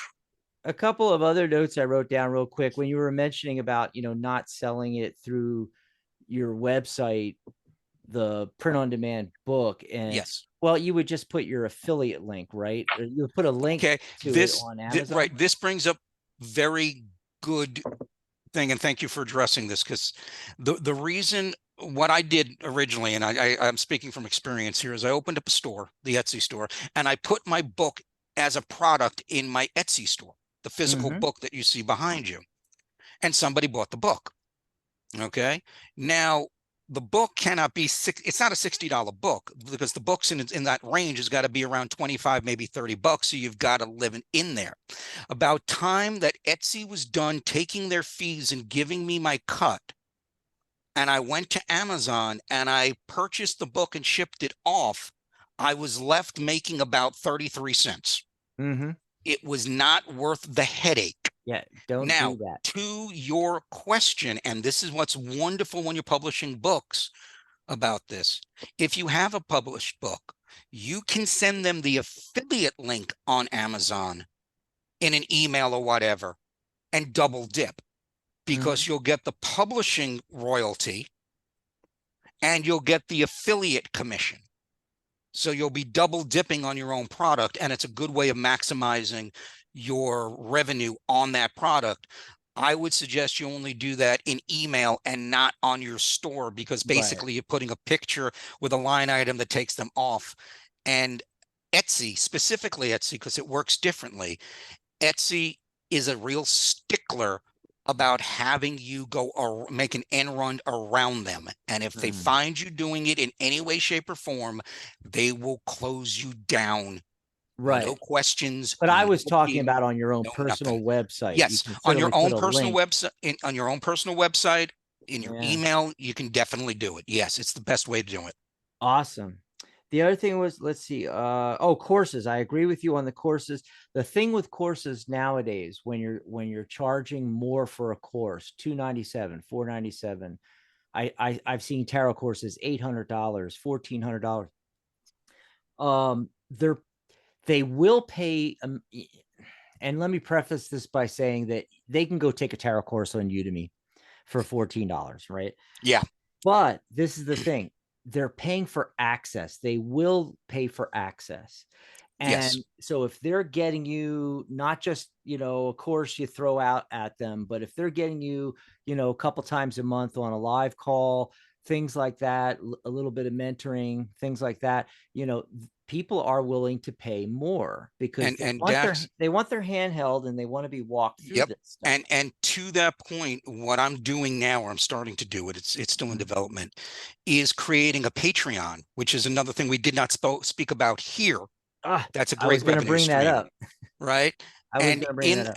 [SPEAKER 1] A couple of other notes I wrote down real quick when you were mentioning about, not selling it through your website, the print on demand book. And
[SPEAKER 2] yes,
[SPEAKER 1] well, you would just put your affiliate link, right? Or you would put a link to it on Amazon.
[SPEAKER 2] Right. This brings up very good thing. And thank you for addressing this, because the reason what I did originally, and I'm speaking from experience here, is I opened up a store, the Etsy store, and I put my book as a product in my Etsy store, the physical book that you see behind you. And somebody bought the book. Okay. Now, the book cannot be it's not a $60 book, because the books in that range has got to be around 25, maybe $30. So you've got to live in there. About time that Etsy was done taking their fees and giving me my cut, and I went to Amazon and I purchased the book and shipped it off, I was left making about 33 cents. It was not worth the headache.
[SPEAKER 1] Yeah, don't
[SPEAKER 2] do
[SPEAKER 1] that.
[SPEAKER 2] To your question, and this is what's wonderful when you're publishing books about this. If you have a published book, you can send them the affiliate link on Amazon in an email or whatever and double dip, because you'll get the publishing royalty and you'll get the affiliate commission. So you'll be double dipping on your own product, and it's a good way of maximizing your revenue on that product. I would suggest you only do that in email and not on your store, because basically you're putting a picture with a line item that takes them off. And Etsy, specifically Etsy, because it works differently, Etsy is a real stickler about having you go or make an end run around them. And if they find you doing it in any way, shape, or form, they will close you down.
[SPEAKER 1] Right.
[SPEAKER 2] No questions.
[SPEAKER 1] But I was talking about on your own personal website.
[SPEAKER 2] Yes, on your own personal website, on your own personal website, in your email, you can definitely do it. Yes, it's the best way to do it.
[SPEAKER 1] Awesome. The other thing was, let's see. Courses. I agree with you on the courses. The thing with courses nowadays, when you're charging more for a course, $297, $497. I've seen tarot courses $800, $1,400. They will pay. And let me preface this by saying that they can go take a tarot course on Udemy for $14, right?
[SPEAKER 2] Yeah.
[SPEAKER 1] But this is the thing. They're paying for access. They will pay for access. And so if they're getting you not just, a course you throw out at them, but if they're getting you, a couple times a month on a live call, things like that, a little bit of mentoring, things like that, people are willing to pay more because they want their hand held and they want to be walked through this stuff.
[SPEAKER 2] And to that point, what I'm doing now, or I'm starting to do it, it's still in development, is creating a Patreon, which is another thing we did not speak about here. That's a great revenue stream.
[SPEAKER 1] That up.
[SPEAKER 2] Right? And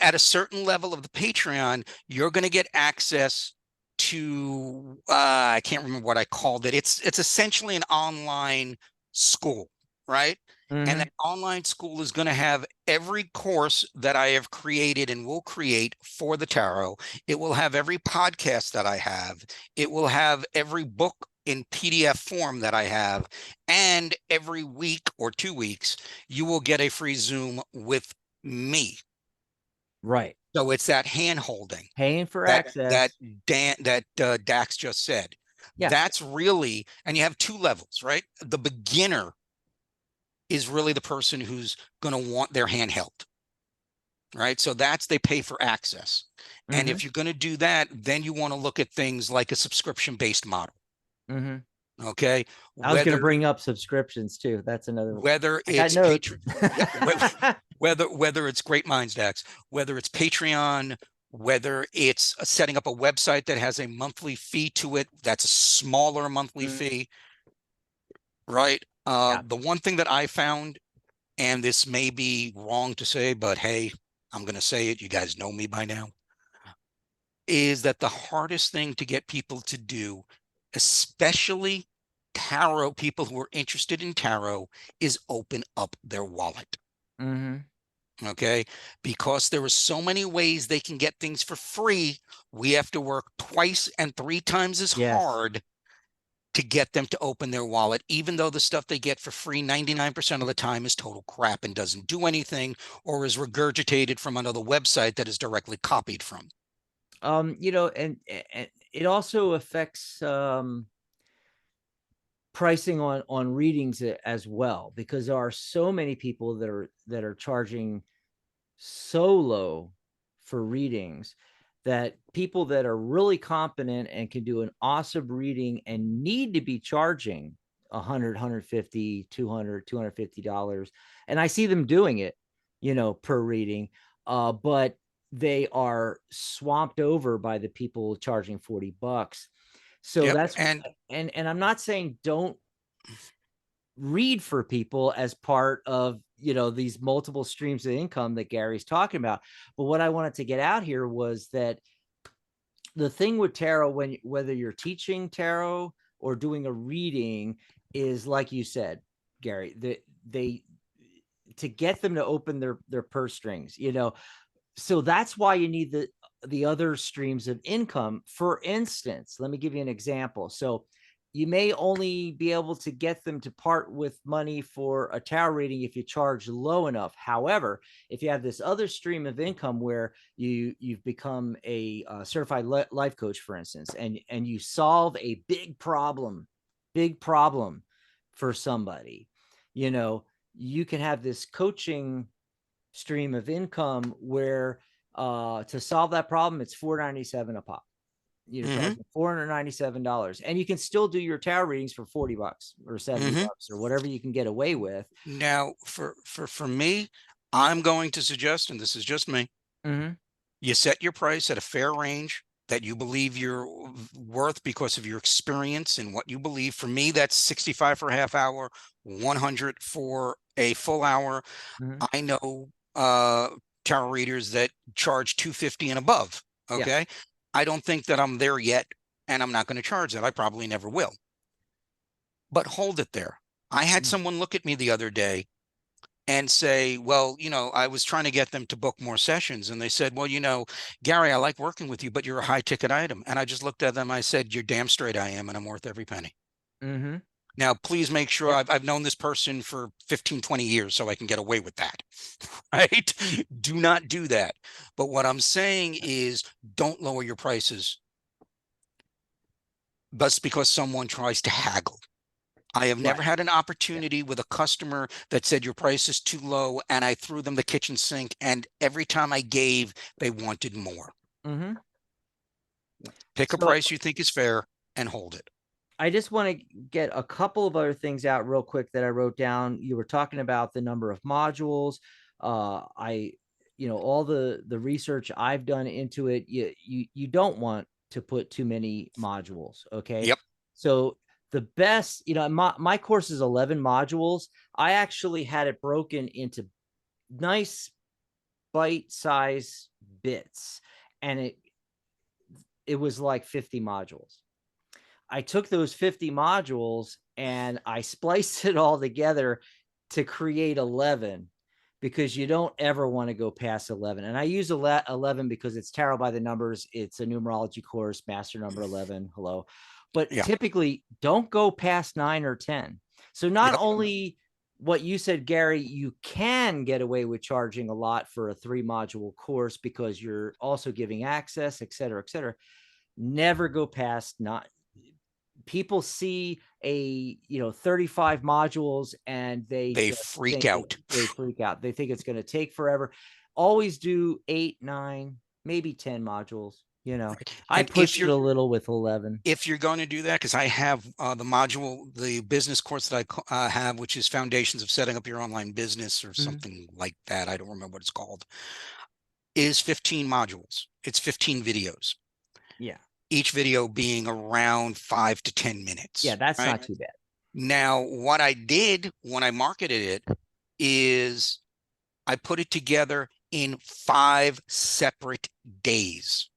[SPEAKER 2] at a certain level of the Patreon, you're going to get access to, I can't remember what I called it. It's essentially an online school, right? And that online school is going to have every course that I have created and will create for the tarot. It will have every podcast that I have. It will have every book in PDF form that I have. And every week or 2 weeks, you will get a free Zoom with me.
[SPEAKER 1] Right.
[SPEAKER 2] So it's that hand holding
[SPEAKER 1] Paying for
[SPEAKER 2] that
[SPEAKER 1] access.
[SPEAKER 2] Dax just said.
[SPEAKER 1] Yeah.
[SPEAKER 2] That's really, and you have 2 levels, right? The beginner is really the person who's going to want their hand held, right? So that's, they pay for access. And if you're going to do that, then you want to look at things like a subscription-based model. Okay.
[SPEAKER 1] I was going to bring up subscriptions too. That's another one.
[SPEAKER 2] Whether it's whether it's Great Minds, Dax, whether it's Patreon, whether it's setting up a website that has a monthly fee to it, that's a smaller monthly fee, right? The one thing that I found, and this may be wrong to say, but hey, I'm going to say it. You guys know me by now. Is that the hardest thing to get people to do, especially tarot people who are interested in tarot, is open up their wallet. Okay, because there are so many ways they can get things for free. We have to work twice and 3 times as hard to get them to open their wallet, even though the stuff they get for free 99% of the time is total crap and doesn't do anything, or is regurgitated from another website that is directly copied from.
[SPEAKER 1] You know, and it also affects pricing on readings as well, because there are so many people that are charging so low for readings that people that are really competent and can do an awesome reading and need to be charging 100, 150, 200, $250. And I see them doing it, you know, per reading, but they are swamped over by the people charging $40. So that's, and I'm not saying don't read for people as part of, you know, these multiple streams of income that Gary's talking about. But what I wanted to get out here was that the thing with tarot, whether you're teaching tarot or doing a reading, is like you said, Gary, they to get them to open their purse strings, you know. So that's why you need the other streams of income. For instance, let me give you an example. So you may only be able to get them to part with money for a tarot reading if you charge low enough. However, if you have this other stream of income where you've become a certified life coach, for instance, and you solve a big problem for somebody, you know, you can have this coaching stream of income where to solve that problem, it's $4.97 a pop. You know, $497, and you can still do your tarot readings for $40 or $70 or whatever you can get away with.
[SPEAKER 2] Now, for me, I'm going to suggest, and this is just me, you set your price at a fair range that you believe you're worth because of your experience and what you believe. For me, that's 65 for a half hour, 100 for a full hour. I know tarot readers that charge 250 and above. Okay. I don't think that I'm there yet, and I'm not going to charge that. I probably never will. But hold it there. I had someone look at me the other day and say, well, you know, I was trying to get them to book more sessions. And they said, well, you know, Gary, I like working with you, but you're a high ticket item. And I just looked at them. I said, you're damn straight I am, and I'm worth every penny. Now, please make sure I've known this person for 15, 20 years so I can get away with that, right? Do not do that. But what I'm saying is don't lower your prices just because someone tries to haggle. I have never had an opportunity with a customer that said your price is too low, and I threw them the kitchen sink, and every time I gave, they wanted more. Pick a price you think is fair and hold it.
[SPEAKER 1] I just want to get a couple of other things out real quick that I wrote down. You were talking about the number of modules. You know, all the research I've done into it, you don't want to put too many modules. Okay.
[SPEAKER 2] Yep.
[SPEAKER 1] So the best, you know, my course is 11 modules. I actually had it broken into nice bite-size bits, and it was like 50 modules. I took those 50 modules and I spliced it all together to create 11 because you don't ever want to go past 11. And I use 11 because it's tarot by the numbers. It's a numerology course, master number 11. Hello. But
[SPEAKER 2] Yeah.
[SPEAKER 1] typically don't go past 9 or 10. So not
[SPEAKER 2] Yep.
[SPEAKER 1] only what you said, Gary, you can get away with charging a lot for a 3-module course because you're also giving access, et cetera, et cetera. Never go past not. People see a 35 modules and they
[SPEAKER 2] They
[SPEAKER 1] just
[SPEAKER 2] freak
[SPEAKER 1] think
[SPEAKER 2] out.
[SPEAKER 1] they freak out. They think it's going to take forever. Always do 8, 9, maybe 10 modules. I
[SPEAKER 2] And if
[SPEAKER 1] pushed it
[SPEAKER 2] you're
[SPEAKER 1] a little with 11.
[SPEAKER 2] if you're going to do that, because I have the module, the business course that I have, which is Foundations of Setting Up Your Online Business or something like that. I don't remember what it's called. Is 15 modules. It's 15 videos.
[SPEAKER 1] Yeah.
[SPEAKER 2] Each video being around 5 to 10 minutes.
[SPEAKER 1] Yeah, that's
[SPEAKER 2] right?
[SPEAKER 1] not too bad.
[SPEAKER 2] Now, what I did when I marketed it is I put it together in 5 separate days.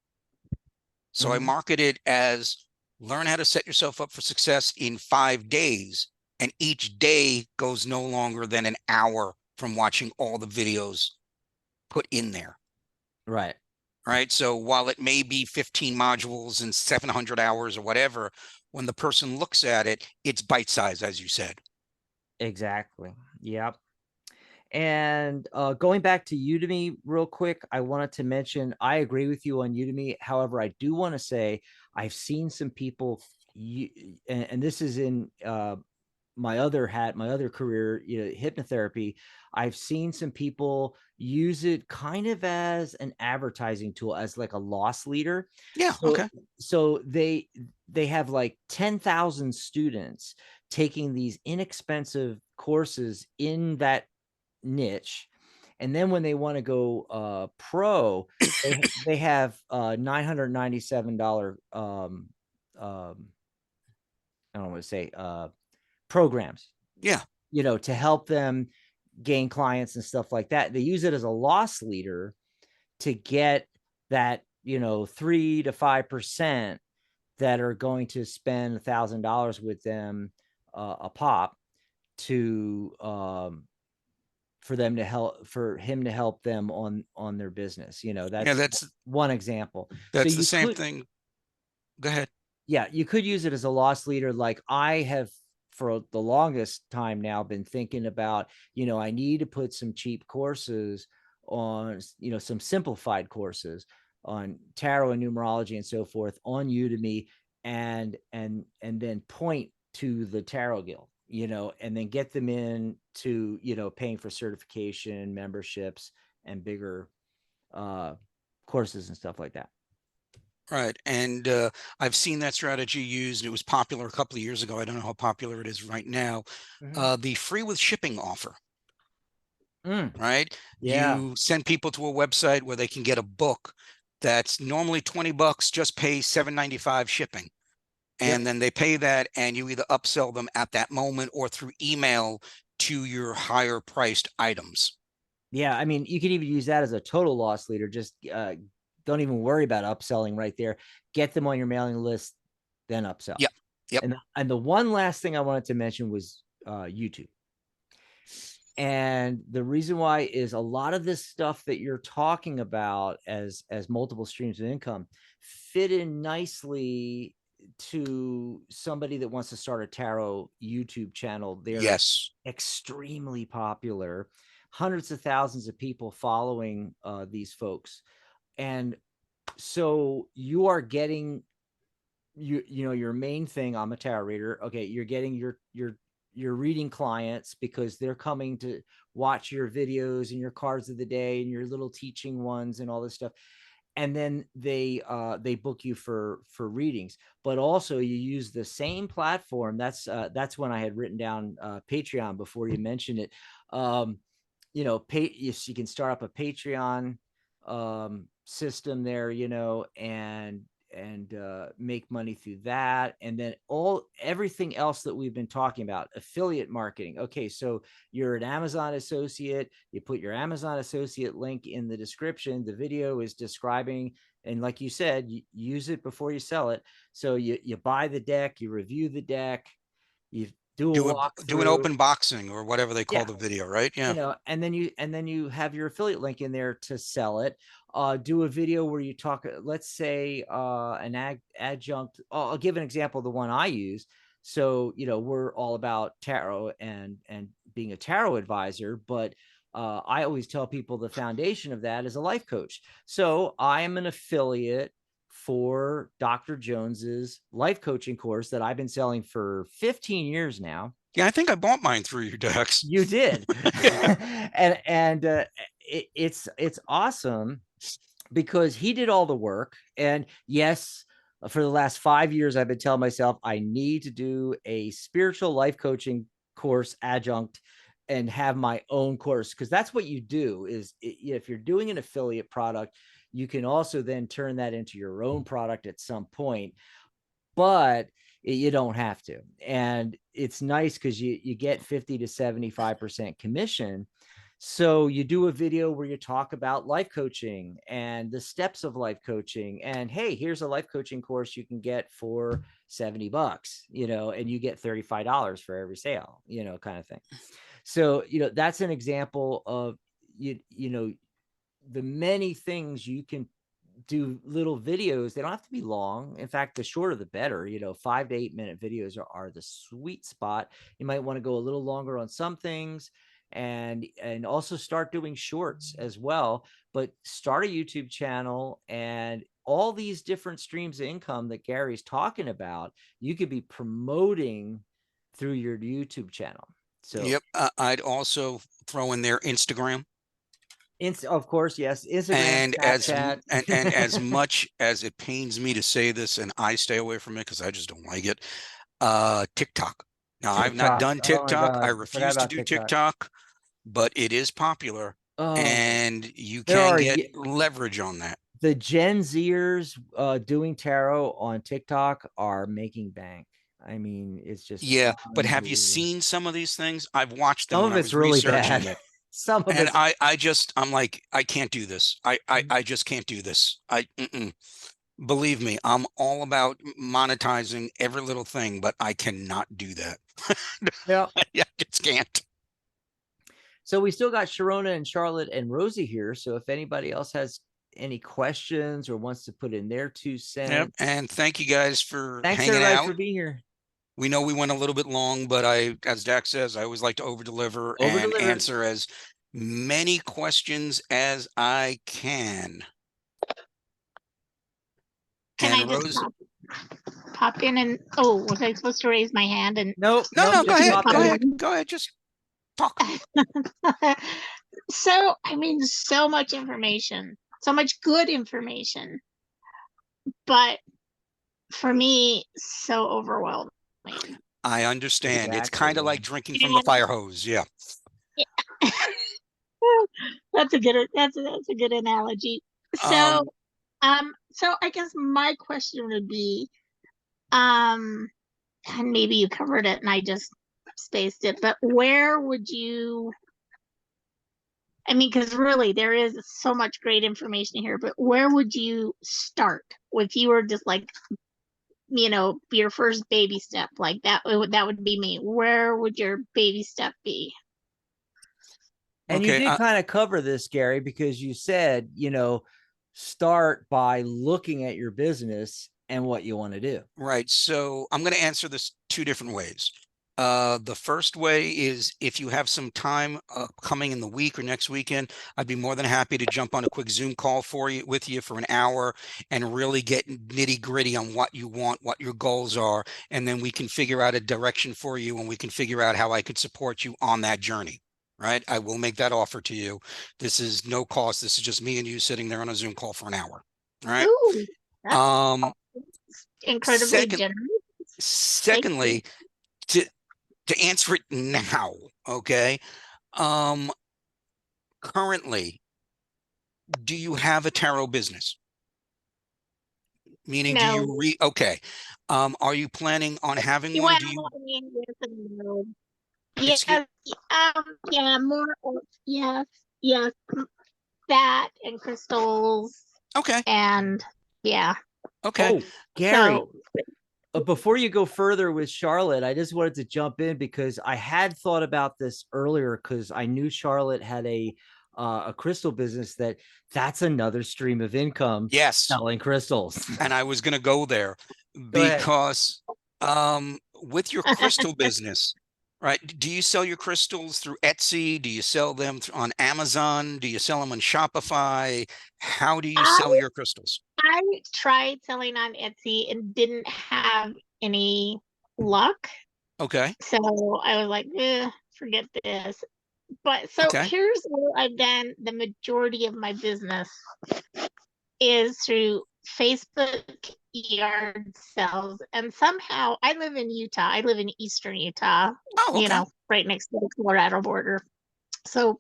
[SPEAKER 2] So I market it as learn how to set yourself up for success in 5 days. And each day goes no longer than an hour from watching all the videos put in there.
[SPEAKER 1] Right.
[SPEAKER 2] Right. So while it may be 15 modules and 700 hours or whatever, when the person looks at it, it's bite size, as you said.
[SPEAKER 1] Exactly. Yep. And going back to Udemy real quick, I wanted to mention, I agree with you on Udemy. However, I do want to say I've seen some people, and this is in my other hat, my other career, hypnotherapy. I've seen some people use it kind of as an advertising tool, as like a loss leader.
[SPEAKER 2] Yeah. Okay.
[SPEAKER 1] So they have like 10,000 students taking these inexpensive courses in that niche, and then when they want to go pro, they have $997 I don't want to say programs,
[SPEAKER 2] Yeah.
[SPEAKER 1] to help them gain clients and stuff like that. They use it as a loss leader to get that 3 to 5% that are going to spend $1,000 with them a pop to for him to help them on their business. That's one example.
[SPEAKER 2] That's
[SPEAKER 1] So
[SPEAKER 2] the same thing. Go ahead.
[SPEAKER 1] Yeah, you could use it as a loss leader. Like I have for the longest time now been thinking about, I need to put some cheap courses on, some simplified courses on tarot and numerology and so forth on Udemy, and then point to the Tarot Guild, and then get them in to, paying for certification, memberships, and bigger courses and stuff like that.
[SPEAKER 2] Right. And I've seen that strategy used. It was popular a couple of years ago. I don't know how popular it is right now. The free with shipping offer. Right.
[SPEAKER 1] Yeah.
[SPEAKER 2] You send people to a website where they can get a book that's normally $20, just pay $7.95 shipping. And then they pay that, and you either upsell them at that moment or through email to your higher priced items.
[SPEAKER 1] Yeah. I mean, you can even use that as a total loss leader. Just don't even worry about upselling right there. Get them on your mailing list, then upsell.
[SPEAKER 2] Yep.
[SPEAKER 1] And the one last thing I wanted to mention was YouTube. And the reason why is a lot of this stuff that you're talking about as multiple streams of income fit in nicely to somebody that wants to start a tarot YouTube channel. They're extremely popular, hundreds of thousands of people following these folks. And so you are getting your main thing. I'm a tarot reader. Okay, you're getting your reading clients because they're coming to watch your videos and your cards of the day and your little teaching ones and all this stuff. And then they book you for readings, but also you use the same platform. That's when I had written down Patreon before you mentioned it. You can start up a Patreon system there, and make money through that. And then everything else that we've been talking about, affiliate marketing. Okay, so you're an Amazon associate, you put your Amazon associate link in the description. The video is describing, and like you said, you use it before you sell it. So you buy the deck, you review the deck, you do a
[SPEAKER 2] Do an
[SPEAKER 1] walkthrough,
[SPEAKER 2] open boxing or whatever they call
[SPEAKER 1] yeah,
[SPEAKER 2] the video, right? Yeah.
[SPEAKER 1] you know, and then you have your affiliate link in there to sell it. Do a video where you talk, let's say an adjunct. I'll give an example of the one I use. So, you know, we're all about tarot and being a tarot advisor, but I always tell people the foundation of that is a life coach. So I am an affiliate for Dr. Jones's life coaching course that I've been selling for 15 years now.
[SPEAKER 2] Yeah, I think I bought mine through your decks.
[SPEAKER 1] You did.
[SPEAKER 2] Yeah.
[SPEAKER 1] and it's awesome because he did all the work. And yes, for the last 5 years, I've been telling myself I need to do a spiritual life coaching course adjunct and have my own course, because that's what you do is if you're doing an affiliate product, you can also then turn that into your own product at some point, but you don't have to. And it's nice because you get 50 to 75% commission. So you do a video where you talk about life coaching and the steps of life coaching. And hey, here's a life coaching course you can get for $70, you know, and you get $35 for every sale, you know, kind of thing. So, you know, that's an example of, you know, the many things you can do. Little videos, they don't have to be long. In fact, the shorter the better. You know, 5 to 8 minute videos are the sweet spot. You might want to go a little longer on some things, and also start doing shorts as well. But start a YouTube channel, and all these different streams of income that Gary's talking about, you could be promoting through your YouTube channel. So
[SPEAKER 2] Yep. I'd also throw in there Instagram.
[SPEAKER 1] Of course, yes. Instagram,
[SPEAKER 2] And
[SPEAKER 1] Snapchat.
[SPEAKER 2] as much as it pains me to say this, and I stay away from it because I just don't like it, TikTok. Now, I've not
[SPEAKER 1] TikTok.
[SPEAKER 2] done
[SPEAKER 1] Oh my
[SPEAKER 2] TikTok. I
[SPEAKER 1] God. I forgot
[SPEAKER 2] refuse to
[SPEAKER 1] about
[SPEAKER 2] do
[SPEAKER 1] TikTok.
[SPEAKER 2] TikTok, but it is popular
[SPEAKER 1] Oh,
[SPEAKER 2] and you
[SPEAKER 1] there
[SPEAKER 2] can
[SPEAKER 1] are
[SPEAKER 2] get leverage on that.
[SPEAKER 1] the Gen Zers doing tarot on TikTok are making bank. I mean, it's just
[SPEAKER 2] Yeah, but have you
[SPEAKER 1] unbelievable.
[SPEAKER 2] seen some of these things? I've watched them
[SPEAKER 1] Some
[SPEAKER 2] when
[SPEAKER 1] of
[SPEAKER 2] I
[SPEAKER 1] it's
[SPEAKER 2] was
[SPEAKER 1] really
[SPEAKER 2] researching
[SPEAKER 1] bad.
[SPEAKER 2] it.
[SPEAKER 1] Some of
[SPEAKER 2] And
[SPEAKER 1] it's
[SPEAKER 2] I'm like, I can't do this. I just can't do this. Believe me, I'm all about monetizing every little thing, but I cannot do that.
[SPEAKER 1] yeah.
[SPEAKER 2] I just can't.
[SPEAKER 1] So we still got Sharona and Charlotte and Rosie here. So if anybody else has any questions or wants to put in their 2
[SPEAKER 2] Yep.
[SPEAKER 1] cents.
[SPEAKER 2] And thank you guys for
[SPEAKER 1] Thanks
[SPEAKER 2] hanging
[SPEAKER 1] everybody
[SPEAKER 2] out.
[SPEAKER 1] for being here.
[SPEAKER 2] We know we went a little bit long, but as Dak says, I always like to over deliver and
[SPEAKER 1] Over-delivered.
[SPEAKER 2] answer as many questions as I can.
[SPEAKER 4] Can
[SPEAKER 2] And
[SPEAKER 4] I just
[SPEAKER 2] Rose,
[SPEAKER 4] pop in and, oh, was I supposed to raise my hand and
[SPEAKER 1] Nope.
[SPEAKER 2] no,
[SPEAKER 1] Nope.
[SPEAKER 2] go
[SPEAKER 1] Just
[SPEAKER 2] ahead,
[SPEAKER 1] pop
[SPEAKER 2] go
[SPEAKER 1] in.
[SPEAKER 2] ahead, go ahead, just talk.
[SPEAKER 4] so, I mean, so much information, so much good information, but for me, so overwhelming.
[SPEAKER 2] I understand. It's kind of
[SPEAKER 1] Exactly.
[SPEAKER 2] like drinking from the fire hose. Yeah.
[SPEAKER 4] That's a good analogy. So, so I guess my question would be, and maybe you covered it and I just spaced it, but where would you, I mean, because really there is so much great information here, but where would you start if you were just like, you know, your first baby step? Like that would be me. Where would your baby step be?
[SPEAKER 1] And you
[SPEAKER 2] Okay.
[SPEAKER 1] did kind of cover this, Gary, because you said, you know, start by looking at your business and what you want to do.
[SPEAKER 2] Right. So I'm going to answer this 2 different ways. The first way is if you have some time coming in the week or next weekend, I'd be more than happy to jump on a quick Zoom call with you for an hour and really get nitty gritty on what you want, what your goals are, and then we can figure out a direction for you and we can figure out how I could support you on that journey. Right. I will make that offer to you. This is no cost. This is just me and you sitting there on a Zoom call for an hour. All right.
[SPEAKER 4] Ooh, that's incredibly
[SPEAKER 2] Second,
[SPEAKER 4] generous.
[SPEAKER 2] secondly, to answer it now, okay? Currently, do you have a tarot business? Meaning, do
[SPEAKER 4] No.
[SPEAKER 2] you okay? Are you planning on having one?
[SPEAKER 4] Well,
[SPEAKER 2] Do you?
[SPEAKER 4] I mean, yes and no.
[SPEAKER 2] Excuse,
[SPEAKER 4] Yes, yeah, more, yes, yes, that and crystals
[SPEAKER 2] okay,
[SPEAKER 4] and yeah.
[SPEAKER 2] okay.
[SPEAKER 1] Oh, Gary.
[SPEAKER 4] So
[SPEAKER 1] before you go further with Charlotte, I just wanted to jump in because I had thought about this earlier because I knew Charlotte had a crystal business that's another stream of income.
[SPEAKER 2] Yes.
[SPEAKER 1] Selling crystals.
[SPEAKER 2] And I was going to go there
[SPEAKER 1] Go ahead.
[SPEAKER 2] because with your crystal business, right? Do you sell your crystals through Etsy? Do you sell them on Amazon? Do you sell them on Shopify? How do you sell your crystals?
[SPEAKER 4] I tried selling on Etsy and didn't have any luck.
[SPEAKER 2] Okay.
[SPEAKER 4] So I was like, forget this. But so
[SPEAKER 2] Okay.
[SPEAKER 4] here's what I've done. The majority of my business is through Facebook yard sales. And somehow I live in Utah. I live in Eastern Utah,
[SPEAKER 2] Oh, okay.
[SPEAKER 4] you know, right next to the Colorado border. So,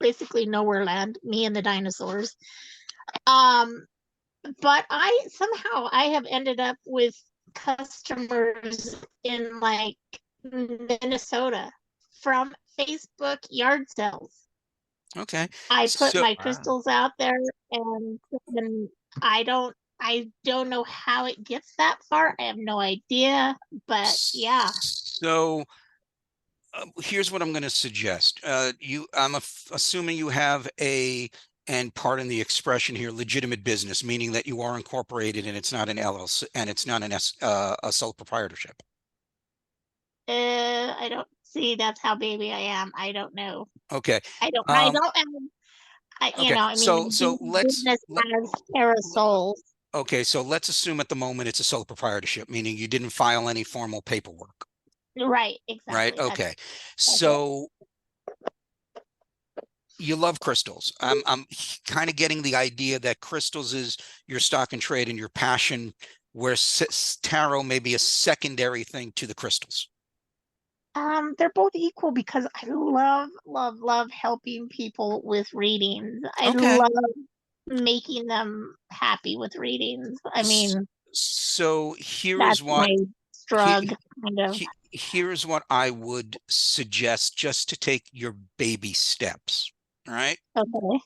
[SPEAKER 4] basically nowhere land, me and the dinosaurs. But I have ended up with customers in like Minnesota from Facebook yard sales.
[SPEAKER 2] Okay.
[SPEAKER 4] I put my
[SPEAKER 1] Wow.
[SPEAKER 4] crystals out there, and I don't know how it gets that far. I have no idea, but yeah.
[SPEAKER 2] So here's what I'm going to suggest. I'm assuming you have and pardon the expression here, legitimate business, meaning that you are incorporated and it's not an LLC and it's not a sole proprietorship.
[SPEAKER 4] I don't see. That's how baby I am. I don't know.
[SPEAKER 2] Okay.
[SPEAKER 4] I don't know. You know, I mean,
[SPEAKER 2] so
[SPEAKER 4] business has parasols.
[SPEAKER 2] Okay, so let's assume at the moment it's a sole proprietorship, meaning you didn't file any formal paperwork.
[SPEAKER 4] Right, exactly.
[SPEAKER 2] Right. Okay. So you love crystals. I'm kind of getting the idea that crystals is your stock and trade and your passion, where tarot may be a secondary thing to the crystals.
[SPEAKER 4] They're both equal because I love helping people with readings. I
[SPEAKER 2] Okay.
[SPEAKER 4] love making them happy with readings. I mean,
[SPEAKER 2] so here
[SPEAKER 4] that's
[SPEAKER 2] is what
[SPEAKER 4] my drug, kind of.
[SPEAKER 2] Here's what I would suggest, just to take your baby steps. All right.
[SPEAKER 4] Okay.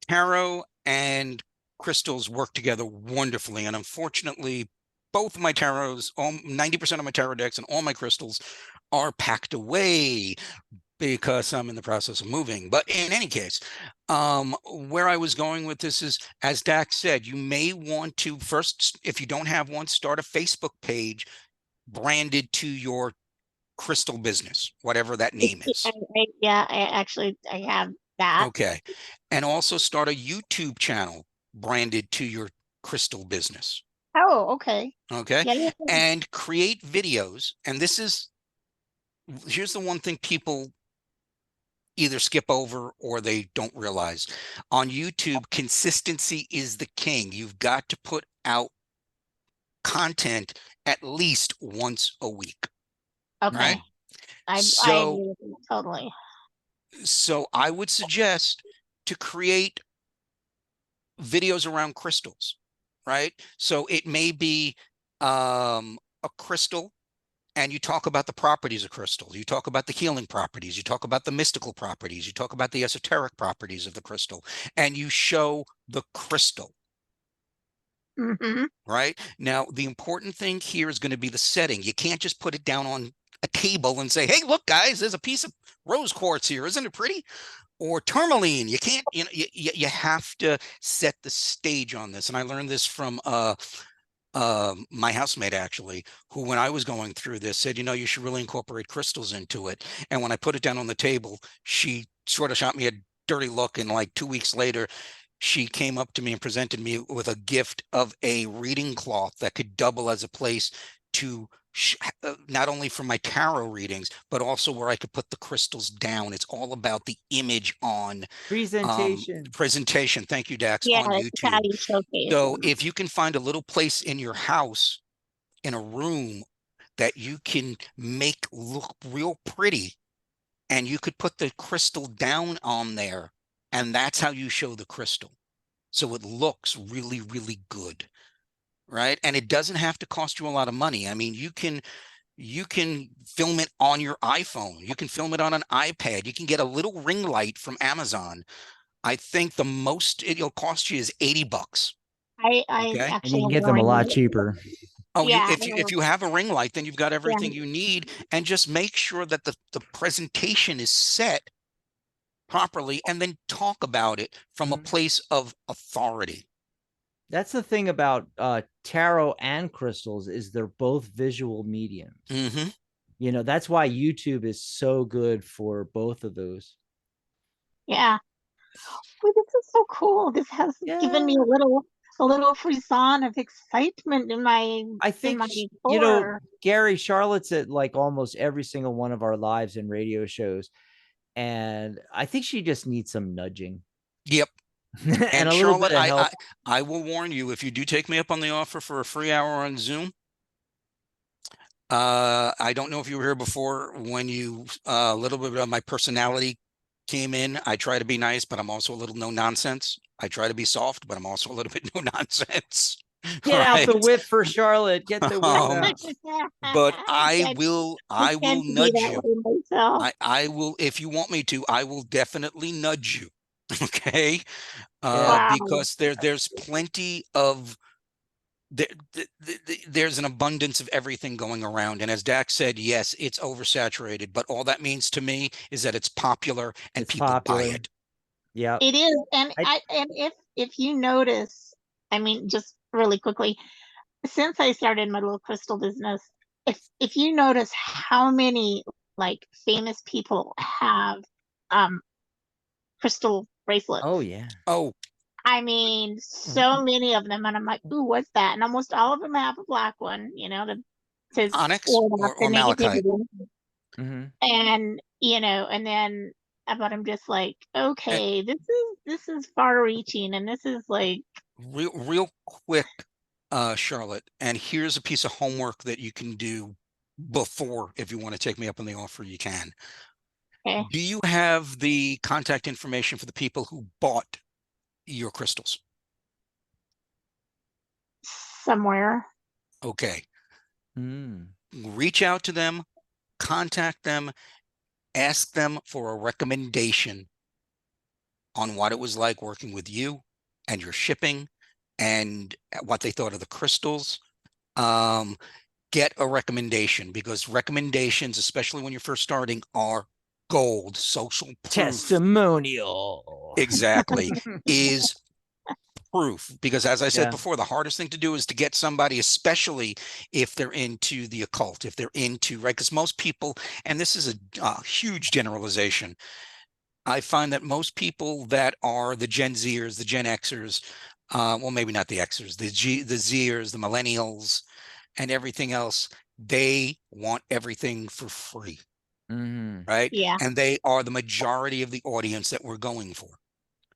[SPEAKER 2] Tarot and crystals work together wonderfully, and unfortunately, both of my tarots, 90% of my tarot decks and all my crystals are packed away because I'm in the process of moving. But in any case, where I was going with this is, as Dax said, you may want to first, if you don't have one, start a Facebook page branded to your crystal business, whatever that name is.
[SPEAKER 4] I have that.
[SPEAKER 2] Okay. And also start a YouTube channel branded to your crystal business.
[SPEAKER 4] Oh, okay.
[SPEAKER 2] Okay.
[SPEAKER 4] Yeah.
[SPEAKER 2] And create videos. And here's the one thing people either skip over or they don't realize. On YouTube, consistency is the king. You've got to put out content at least once a week.
[SPEAKER 4] Okay.
[SPEAKER 2] Right?
[SPEAKER 4] I agree with you totally.
[SPEAKER 2] So I would suggest to create videos around crystals, right? So it may be a crystal, and you talk about the properties of crystals. You talk about the healing properties. You talk about the mystical properties. You talk about the esoteric properties of the crystal, and you show the crystal.
[SPEAKER 4] Mm-hmm.
[SPEAKER 2] Right? Now, the important thing here is going to be the setting. You can't just put it down on a table and say, hey, look, guys, there's a piece of rose quartz here. Isn't it pretty? Or tourmaline. You can't, you have to set the stage on this. And I learned this from my housemate, actually, who, when I was going through this, said, you should really incorporate crystals into it. And when I put it down on the table, she sort of shot me a dirty look. And like 2 weeks later, she came up to me and presented me with a gift of a reading cloth that could double as a place to not only for my tarot readings, but also where I could put the crystals down. It's all about the image on presentation. Thank you, Dax.
[SPEAKER 4] Yeah,
[SPEAKER 2] on YouTube.
[SPEAKER 4] how you showcase
[SPEAKER 2] So
[SPEAKER 4] them.
[SPEAKER 2] if you can find a little place in your house, in a room, that you can make look real pretty, and you could put the crystal down on there, and that's how you show the crystal. So it looks really, really good. Right. And it doesn't have to cost you a lot of money. I mean, you can film it on your iPhone. You can film it on an iPad. You can get a little ring light from Amazon. I think the most it'll cost you is $80.
[SPEAKER 4] I
[SPEAKER 2] Okay.
[SPEAKER 4] actually
[SPEAKER 1] and you can get them a lot cheaper.
[SPEAKER 2] Oh,
[SPEAKER 4] Yeah.
[SPEAKER 2] if you have a ring light, then you've got
[SPEAKER 4] Yeah.
[SPEAKER 2] everything you need, and just make sure that the presentation is set properly, and then talk about it from a
[SPEAKER 1] Mhm.
[SPEAKER 2] place of authority.
[SPEAKER 1] That's the thing about tarot and crystals is they're both visual mediums.
[SPEAKER 2] Mm-hmm.
[SPEAKER 1] You know, that's why YouTube is so good for both of those.
[SPEAKER 4] Yeah. Well, this is so cool. This has given me
[SPEAKER 1] Yeah.
[SPEAKER 4] a little frisson of excitement in my
[SPEAKER 1] I think, you know,
[SPEAKER 4] core.
[SPEAKER 1] Gary, Charlotte's at like almost every single one of our lives and radio shows. And I think she just needs some nudging
[SPEAKER 2] Yep.
[SPEAKER 1] and
[SPEAKER 2] And
[SPEAKER 1] a little bit
[SPEAKER 2] Charlotte,
[SPEAKER 1] of help.
[SPEAKER 2] I will warn you, if you do take me up on the offer for a free hour on Zoom, I don't know if you were here before when you a little bit of my personality came in. I try to be nice, but I'm also a little no nonsense. I try to be soft, but I'm also a little bit no nonsense.
[SPEAKER 1] Get out the
[SPEAKER 2] Right.
[SPEAKER 1] whip for Charlotte. Get the whip
[SPEAKER 2] Um,
[SPEAKER 1] out.
[SPEAKER 2] but
[SPEAKER 4] I
[SPEAKER 2] I will
[SPEAKER 4] tend to be
[SPEAKER 2] nudge
[SPEAKER 4] that
[SPEAKER 2] you.
[SPEAKER 4] way myself.
[SPEAKER 2] I will, if you want me to, I will definitely nudge you. Okay.
[SPEAKER 1] Yeah.
[SPEAKER 4] Wow.
[SPEAKER 2] Because there's plenty of there's an abundance of everything going around. And as Dax said, yes, it's oversaturated, but all that means to me is that it's popular and
[SPEAKER 1] It's
[SPEAKER 2] people buy
[SPEAKER 1] popular.
[SPEAKER 2] it.
[SPEAKER 1] Yeah.
[SPEAKER 4] It is, and
[SPEAKER 1] I
[SPEAKER 4] if you notice, I mean, just really quickly, since I started my little crystal business, if you notice how many like famous people have um crystal bracelets.
[SPEAKER 1] oh yeah.
[SPEAKER 2] Oh,
[SPEAKER 4] I mean, so many of them, and I'm like, ooh, what's that? And almost all of them have a black one, you know, to
[SPEAKER 2] onyx
[SPEAKER 4] ward off the
[SPEAKER 2] or malachite.
[SPEAKER 4] negativity.
[SPEAKER 1] Mm-hmm.
[SPEAKER 4] And and then but I'm just like,
[SPEAKER 2] And
[SPEAKER 4] okay, this is far reaching, and this is like,
[SPEAKER 2] real quick, Charlotte, and here's a piece of homework that you can do before, if you want to take me up on the offer, you can.
[SPEAKER 4] okay,
[SPEAKER 2] Do you have the contact information for the people who bought your crystals?
[SPEAKER 4] somewhere.
[SPEAKER 2] Okay.
[SPEAKER 1] Mm.
[SPEAKER 2] Reach out to them, contact them, ask them for a recommendation on what it was like working with you and your shipping and what they thought of the crystals. Get a recommendation, because recommendations, especially when you're first starting, are gold. Social proof,
[SPEAKER 1] Testimonial.
[SPEAKER 2] exactly, is proof. Because as I said
[SPEAKER 1] Yeah.
[SPEAKER 2] before, the hardest thing to do is to get somebody, especially if they're into the occult, if they're into, right? Because most people, and this is a huge generalization, I find that most people that are the Gen Zers, the Gen Xers, well, maybe not the Xers, the Zers, the millennials, and everything else, they want everything for free,
[SPEAKER 1] Mm-hmm.
[SPEAKER 2] right?
[SPEAKER 4] Yeah,
[SPEAKER 2] And they are the majority of the audience that we're going for.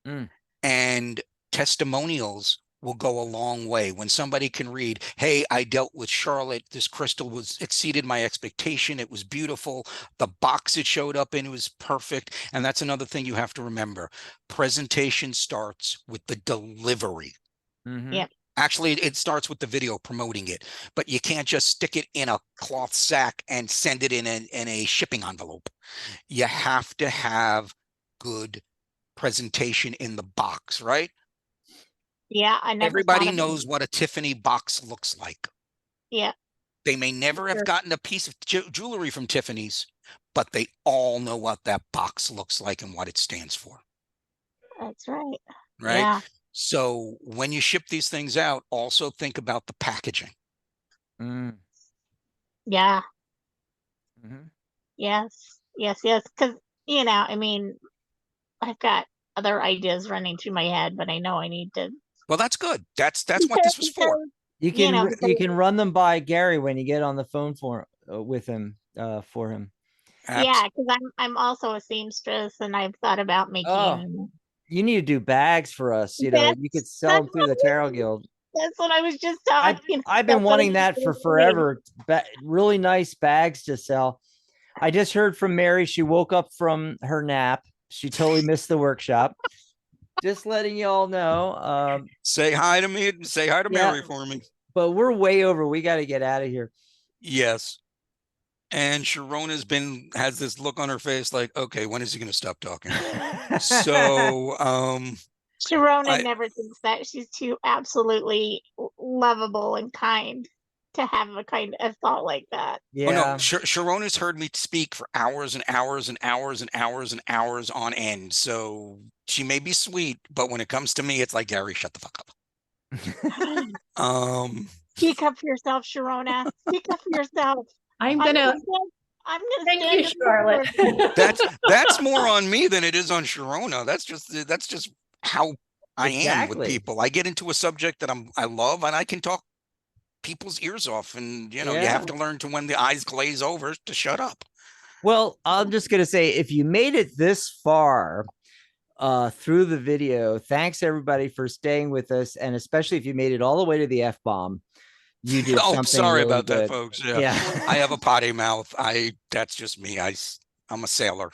[SPEAKER 1] Mm.
[SPEAKER 2] And testimonials will go a long way. When somebody can read, hey, I dealt with Charlotte, this crystal was exceeded my expectation, it was beautiful, the box it showed up in was perfect. And that's another thing you have to remember. Presentation starts with the delivery.
[SPEAKER 1] Mm-hmm.
[SPEAKER 4] yep,
[SPEAKER 2] Actually, it starts with the video promoting it, but you can't just stick it in a cloth sack and send it in a shipping envelope. You have to have good presentation in the box, right?
[SPEAKER 4] yeah. I never thought
[SPEAKER 2] Everybody
[SPEAKER 4] of it.
[SPEAKER 2] knows what a Tiffany box looks like.
[SPEAKER 4] Yeah,
[SPEAKER 2] They may never have
[SPEAKER 4] sure.
[SPEAKER 2] gotten a piece of jewelry from Tiffany's, but they all know what that box looks like and what it stands for,
[SPEAKER 4] That's right.
[SPEAKER 2] right?
[SPEAKER 4] Yeah,
[SPEAKER 2] So when you ship these things out, also think about the packaging.
[SPEAKER 1] Mm.
[SPEAKER 4] yeah,
[SPEAKER 1] Mm-hmm.
[SPEAKER 4] yes, yes, yes. Because I mean, I've got other ideas running through my head, but I know I need to
[SPEAKER 2] Well, that's good. That's what
[SPEAKER 4] because
[SPEAKER 2] this was for.
[SPEAKER 1] You
[SPEAKER 4] because
[SPEAKER 1] can run them by Gary when you get on the phone with him for him.
[SPEAKER 4] yeah, because I'm also a seamstress, and I've thought about
[SPEAKER 1] Oh,
[SPEAKER 4] making.
[SPEAKER 1] you need to do bags for us. You know, you could sell
[SPEAKER 4] That's
[SPEAKER 1] them through the Tarot Guild.
[SPEAKER 4] what I was just
[SPEAKER 1] I've
[SPEAKER 4] talking.
[SPEAKER 1] I've been
[SPEAKER 4] That's what I
[SPEAKER 1] wanting
[SPEAKER 4] was
[SPEAKER 1] that for
[SPEAKER 4] gonna say.
[SPEAKER 1] forever. Really nice bags to sell. I just heard from Mary. She woke up from her nap. She totally missed the workshop. Just letting you all know.
[SPEAKER 2] Say hi to me. Say hi to
[SPEAKER 1] Yeah,
[SPEAKER 2] Mary for me.
[SPEAKER 1] but we're way over. We got to get out of here.
[SPEAKER 2] Yes. And Sharona's has this look on her face like, okay, when is he going to stop talking? So,
[SPEAKER 4] Sharona
[SPEAKER 2] I,
[SPEAKER 4] never thinks that. She's too absolutely lovable and kind. to have a kind of thought like that.
[SPEAKER 2] Oh no,
[SPEAKER 1] Yeah.
[SPEAKER 2] Sharona's heard me speak for hours and hours and hours and hours and hours on end. So she may be sweet, but when it comes to me, it's like, Gary, shut the fuck up.
[SPEAKER 4] Speak up for yourself, Sharona. Speak up for yourself.
[SPEAKER 5] I'm
[SPEAKER 4] I'm
[SPEAKER 5] gonna.
[SPEAKER 4] gonna
[SPEAKER 5] Thank
[SPEAKER 4] stand
[SPEAKER 5] you,
[SPEAKER 4] up
[SPEAKER 5] Charlotte.
[SPEAKER 4] for
[SPEAKER 2] that's more on me than it is on Sharona. That's just how I am with
[SPEAKER 1] Exactly.
[SPEAKER 2] people. I get into a subject that I love, and I can talk people's ears off. And you
[SPEAKER 1] Yeah.
[SPEAKER 2] have to learn to, when the eyes glaze over, to shut up.
[SPEAKER 1] Well, I'm just going to say, if you made it this far through the video, thanks everybody for staying with us. And especially if you made it all the way to the F-bomb, you did
[SPEAKER 2] Oh,
[SPEAKER 1] something
[SPEAKER 2] sorry
[SPEAKER 1] really
[SPEAKER 2] about that,
[SPEAKER 1] good.
[SPEAKER 2] folks.
[SPEAKER 1] Yeah.
[SPEAKER 2] I have a potty mouth. That's just me. I'm a sailor.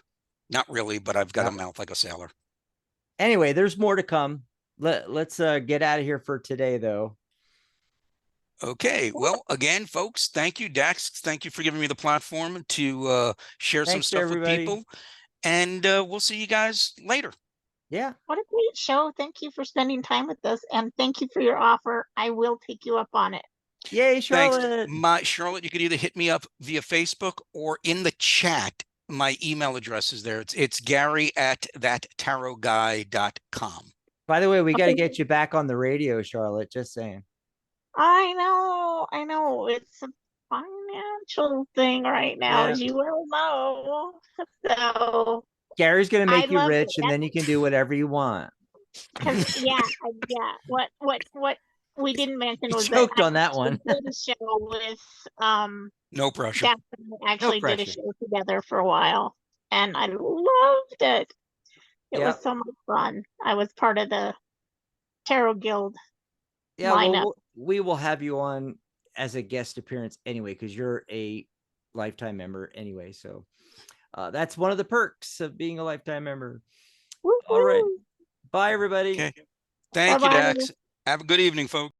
[SPEAKER 2] Not really, but I've got
[SPEAKER 1] Yep.
[SPEAKER 2] a mouth like a sailor.
[SPEAKER 1] Anyway, there's more to come. Let's get out of here for today, though.
[SPEAKER 2] Okay. Well, again, folks, thank you, Dax. Thank you for giving me the platform to share some
[SPEAKER 1] Thanks,
[SPEAKER 2] stuff with
[SPEAKER 1] everybody.
[SPEAKER 2] people. And we'll see you guys later.
[SPEAKER 1] Yeah.
[SPEAKER 4] What a great show. Thank you for spending time with us, and thank you for your offer. I will take you up on it.
[SPEAKER 1] Yay, Charlotte.
[SPEAKER 2] Thanks. Charlotte, you could either hit me up via Facebook or in the chat. My email address is there. It's gary@thattarotguy.com.
[SPEAKER 1] By the way, we got to get you back on the radio, Charlotte. Just saying.
[SPEAKER 4] I know. It's a financial thing right now,
[SPEAKER 1] Yeah.
[SPEAKER 4] as you well know. So
[SPEAKER 1] Gary's going to make you
[SPEAKER 4] love it.
[SPEAKER 1] rich, and then you can do whatever you want.
[SPEAKER 4] Yeah. What we didn't mention
[SPEAKER 1] You
[SPEAKER 4] was
[SPEAKER 1] choked
[SPEAKER 4] that I
[SPEAKER 1] on that
[SPEAKER 4] actually
[SPEAKER 1] one.
[SPEAKER 4] did a show with
[SPEAKER 2] No pressure.
[SPEAKER 4] Jack and I actually did a
[SPEAKER 1] pressure.
[SPEAKER 4] show together for a while, and I loved it. It was
[SPEAKER 1] Yep.
[SPEAKER 4] so much fun. I was part of the Tarot Guild
[SPEAKER 1] Yeah,
[SPEAKER 4] lineup.
[SPEAKER 1] well, we will have you on as a guest appearance anyway, because you're a lifetime member anyway. So that's one of the perks of being a lifetime member.
[SPEAKER 4] Woo-hoo.
[SPEAKER 1] All right. Bye, everybody.
[SPEAKER 2] Okay. Thank you,
[SPEAKER 4] Bye-bye.
[SPEAKER 2] Dax. Have a good evening, folks.